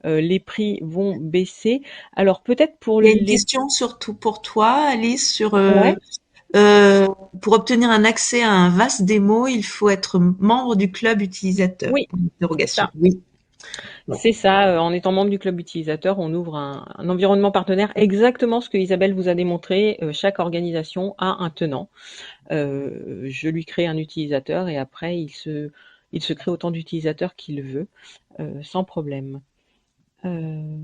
les prix vont baisser. Alors peut-être pour Il y a une les... question surtout pour toi, Alice, sur Ouais, euh, pour obtenir un accès à un VAS démo, il faut être membre du club utilisateur. oui, Point c'est d'interrogation. ça. Oui. Ouais. C'est ça. En étant membre du club utilisateur, on ouvre un environnement partenaire. Exactement ce que Isabelle vous a démontré. Chaque organisation a un tenant. Je lui crée un utilisateur et après, il se crée autant d'utilisateurs qu'il veut, sans problème. Euh,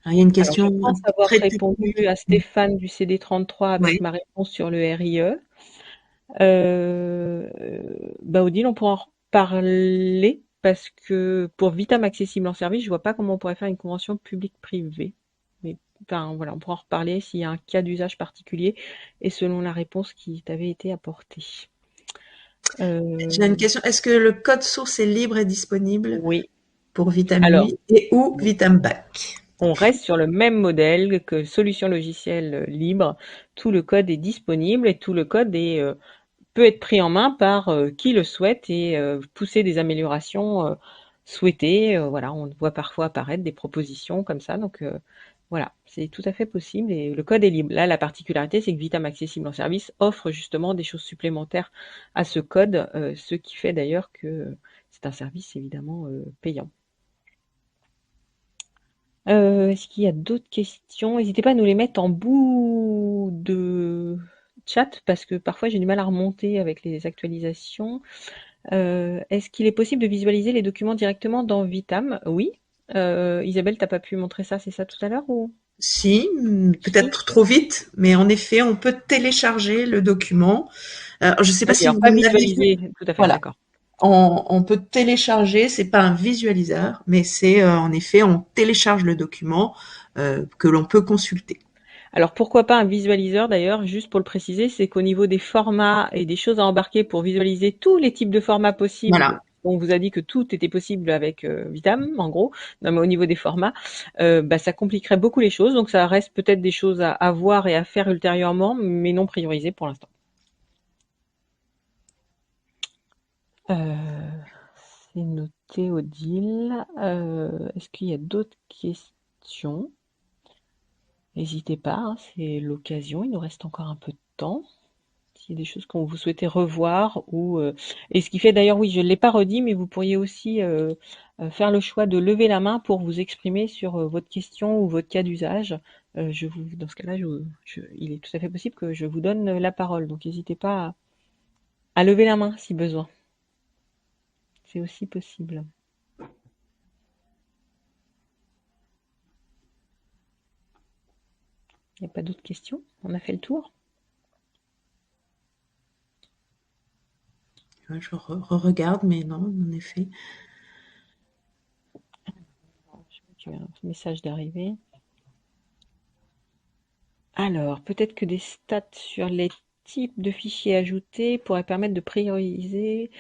Alors, il y a une alors, je question pense avoir très répondu technique. à Stéphane du CD33 avec Oui. ma réponse sur le RIE. Heu, Bah, Odile, on pourra en reparler parce que pour Vitam accessible en service, je vois pas comment on pourrait faire une convention publique-privée. Mais enfin, voilà, on pourra en reparler s'il y a un cas d'usage particulier et selon la réponse qui t'avait été apportée. J'ai une Heu, question. Est-ce que le code source est libre et disponible oui. pour Alors, Vitamui et ou Vitamback? on reste sur le même modèle que solution logicielle libre. Tout le code est disponible et tout le code peut être pris en main par qui le souhaite et pousser des améliorations souhaitées. Voilà, on voit parfois apparaître des propositions comme ça. Donc voilà, c'est tout à fait possible et le code est libre. Là, la particularité, c'est que Vitam Accessible en service offre justement des choses supplémentaires à ce code, ce qui fait d'ailleurs que c'est un service évidemment payant. Est-ce qu'il y a d'autres questions? N'hésitez pas à nous les mettre en bout de chat parce que parfois j'ai du mal à remonter avec les actualisations. Est-ce qu'il est possible de visualiser les documents directement dans Vitam? Oui. Isabelle, t'as pas pu montrer ça, c'est ça tout à l'heure ou? Si, Si. peut-être trop vite, mais en effet, on peut télécharger le document. Je ne sais pas Oui, si alors vous pas l'avez vu. visualiser, tout à fait, Voilà. d'accord. On peut télécharger, c'est pas un visualiseur, mais c'est en effet, on télécharge le document que l'on peut consulter. Alors pourquoi pas un visualiseur d'ailleurs, juste pour le préciser, c'est qu'au niveau des formats et des choses à embarquer pour visualiser tous les types de formats possibles, Voilà. on vous a dit que tout était possible avec Vitam, en gros, non, mais au niveau des formats, bah, ça compliquerait beaucoup les choses, donc ça reste peut-être des choses à voir et à faire ultérieurement, mais non priorisées pour l'instant. C'est noté, Odile. Est-ce qu'il y a d'autres questions? N'hésitez pas, hein, c'est l'occasion, il nous reste encore un peu de temps. S'il y a des choses qu'on vous souhaitez revoir ou et ce qui fait d'ailleurs, oui, je ne l'ai pas redit, mais vous pourriez aussi faire le choix de lever la main pour vous exprimer sur votre question ou votre cas d'usage. Dans ce cas-là, il est tout à fait possible que je vous donne la parole. Donc n'hésitez pas à lever la main si besoin. C'est aussi possible. Il n'y a pas d'autres questions? On a fait le tour? Je regarde, mais non, en effet. Je vois qu'il y a un message d'arrivée. Alors, peut-être que des stats sur les types de fichiers ajoutés pourraient permettre de prioriser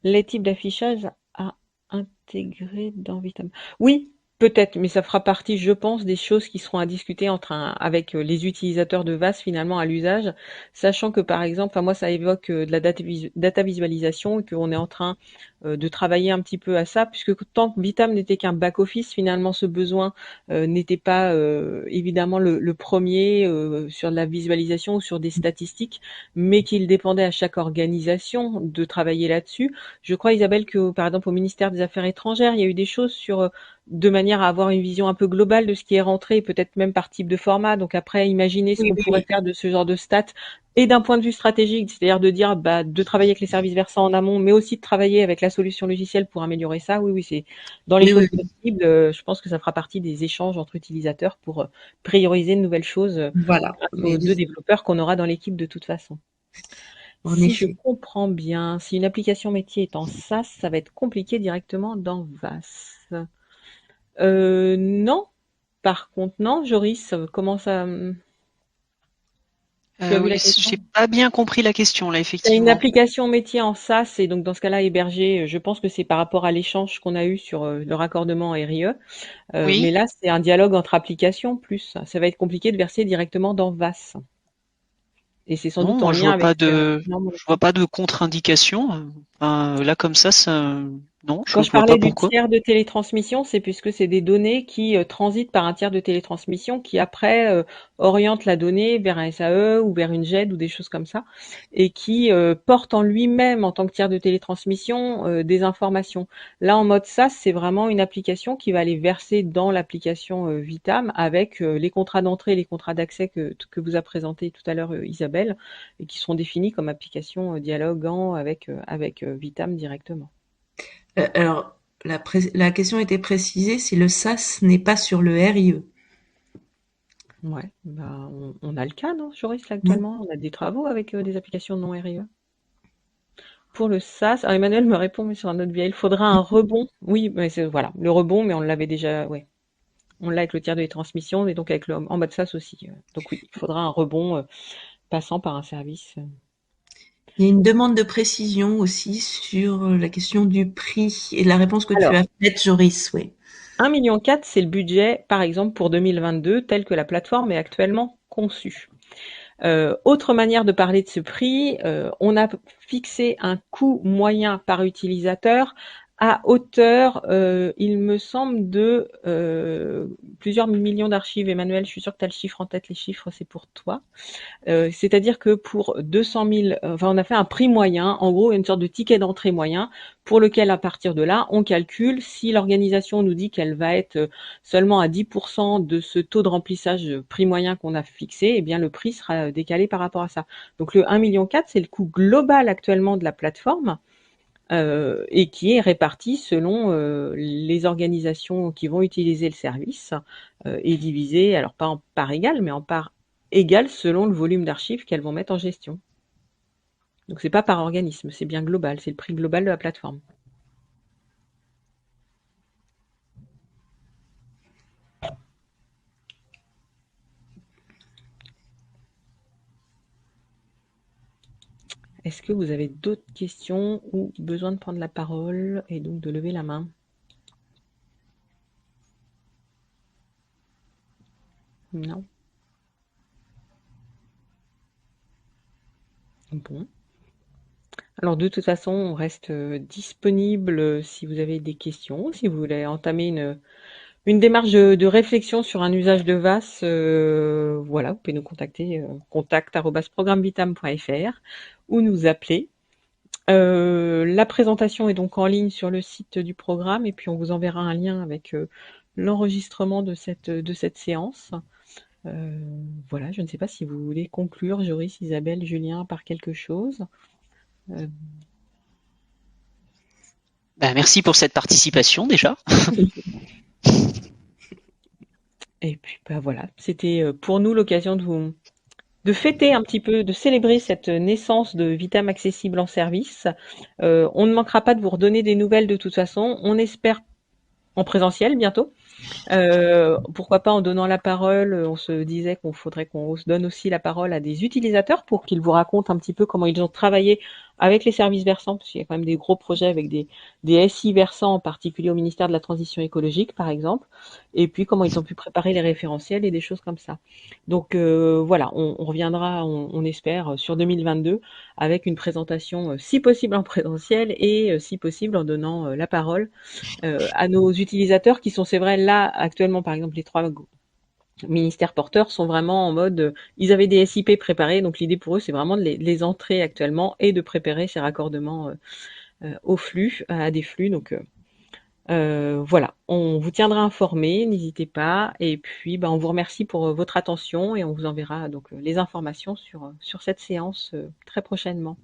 les types d'affichage à intégrer dans Vitam. Oui, peut-être, mais ça fera partie, je pense, des choses qui seront à discuter avec les utilisateurs de VAS finalement à l'usage, sachant que par exemple, enfin moi ça évoque de la data visualisation et qu'on est en train de travailler un petit peu à ça, puisque tant que Vitam n'était qu'un back-office, finalement ce besoin n'était pas évidemment le premier sur de la visualisation ou sur des statistiques, mais qu'il dépendait à chaque organisation de travailler là-dessus. Je crois, Isabelle, que par exemple au ministère des Affaires étrangères, il y a eu des choses sur de manière à avoir une vision un peu globale de ce qui est rentré, peut-être même par type de format. Donc après, imaginer ce Oui, qu'on oui, pourrait oui. faire de ce genre de stats et d'un point de vue stratégique, c'est-à-dire de dire bah, de travailler avec les services versants en amont, mais aussi de travailler avec la solution logicielle pour améliorer ça. Oui, oui, c'est dans les Oui, oui, choses oui. possibles. Je pense que ça fera partie des échanges entre utilisateurs pour prioriser de nouvelles choses Voilà. grâce aux Mais deux développeurs qu'on aura dans l'équipe de toute façon. en Si je effet. comprends bien, si une application métier est en SaaS, ça va être compliqué directement dans VAS. Non. Par contre, non. Joris, comment ça... Tu as vu Oui, la question? j'ai pas bien compris la question là, C'est une effectivement. application métier en SaaS et donc dans ce cas-là hébergée, je pense que c'est par rapport à l'échange qu'on a eu sur le raccordement RIE. Mais Oui. là, c'est un dialogue entre applications plus. Ça va être compliqué de verser directement dans VAS. Et c'est sans Non, doute en moi lien avec... non, moi non je vois plus. pas de contre-indication. Là comme ça, non, Quand je je vois pas parlais du pourquoi. tiers de télétransmission, c'est puisque c'est des données qui transitent par un tiers de télétransmission qui après oriente la donnée vers un SAE ou vers une GED ou des choses comme ça et qui porte en lui-même en tant que tiers de télétransmission des informations. Là en mode SaaS, c'est vraiment une application qui va aller verser dans l'application Vitam avec les contrats d'entrée et les contrats d'accès que vous a présenté tout à l'heure Isabelle et qui seront définis comme application dialoguant avec Vitam directement. Alors, la question était précisée si le SAS n'est pas sur le RIE. Ouais, bah, on a le cas, non, Joris, là, Oui. actuellement? On a des travaux avec des applications non RIE. Pour le SaaS, alors Emmanuel me répond, mais sur un autre biais, il faudra un rebond. Oui, mais voilà, le rebond, mais on l'avait déjà, ouais. On l'a avec le tiers de les transmissions, et donc avec en mode SaaS aussi. Donc oui, il faudra un rebond passant par un service. Il y a une demande de précision aussi sur la question du prix et la réponse que tu Alors, as faite, Joris, oui. 1,4 million, c'est le budget, par exemple, pour 2022, tel que la plateforme est actuellement conçue. Autre manière de parler de ce prix, on a fixé un coût moyen par utilisateur à hauteur, il me semble, de plusieurs millions d'archives. Emmanuel, je suis sûre que tu as le chiffre en tête, les chiffres, c'est pour toi. C'est-à-dire que pour 200 000, enfin, on a fait un prix moyen, en gros, une sorte de ticket d'entrée moyen, pour lequel, à partir de là, on calcule si l'organisation nous dit qu'elle va être seulement à 10% de ce taux de remplissage prix moyen qu'on a fixé, eh bien, le prix sera décalé par rapport à ça. Donc, le 1,4 million, c'est le coût global actuellement de la plateforme. Et qui est réparti selon les organisations qui vont utiliser le service et divisé, alors pas en part égale, mais en part égale selon le volume d'archives qu'elles vont mettre en gestion. Donc c'est pas par organisme, c'est bien global, c'est le prix global de la plateforme. Est-ce que vous avez d'autres questions ou besoin de prendre la parole et donc de lever la main? Non? Bon. Alors de toute façon, on reste disponible si vous avez des questions, si vous voulez entamer une démarche de réflexion sur un usage de VAS, voilà, vous pouvez nous contacter, contact@programmevitam.fr ou nous appeler. La présentation est donc en ligne sur le site du programme et puis on vous enverra un lien avec l'enregistrement de cette séance. Voilà, je ne sais pas si vous voulez conclure, Joris, Isabelle, Julien, par quelque chose. Merci pour cette participation déjà. Et puis voilà, c'était pour nous l'occasion de fêter un petit peu, de célébrer cette naissance de Vitam accessible en service. On ne manquera pas de vous redonner des nouvelles de toute façon. On espère en présentiel bientôt. Pourquoi pas en donnant la parole, on se disait qu'on faudrait qu'on se donne aussi la parole à des utilisateurs pour qu'ils vous racontent un petit peu comment ils ont travaillé avec les services versants, parce qu'il y a quand même des gros projets avec des SI versants, en particulier au ministère de la Transition écologique, par exemple, et puis comment ils ont pu préparer les référentiels et des choses comme ça. Donc voilà, on reviendra, on espère, sur 2022 avec une présentation, si possible en présentiel et si possible en donnant la parole à nos utilisateurs qui sont, c'est vrai, là, actuellement, par exemple, les 3 ministères porteurs sont vraiment en mode, ils avaient des SIP préparés, donc l'idée pour eux, c'est vraiment de les entrer actuellement et de préparer ces raccordements au flux, à des flux. Donc voilà, on vous tiendra informé, n'hésitez pas. Et puis, on vous remercie pour votre attention et on vous enverra donc les informations sur cette séance très prochainement.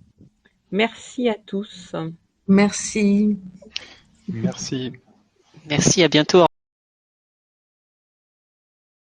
Merci à tous. Merci. Merci. Merci, à bientôt.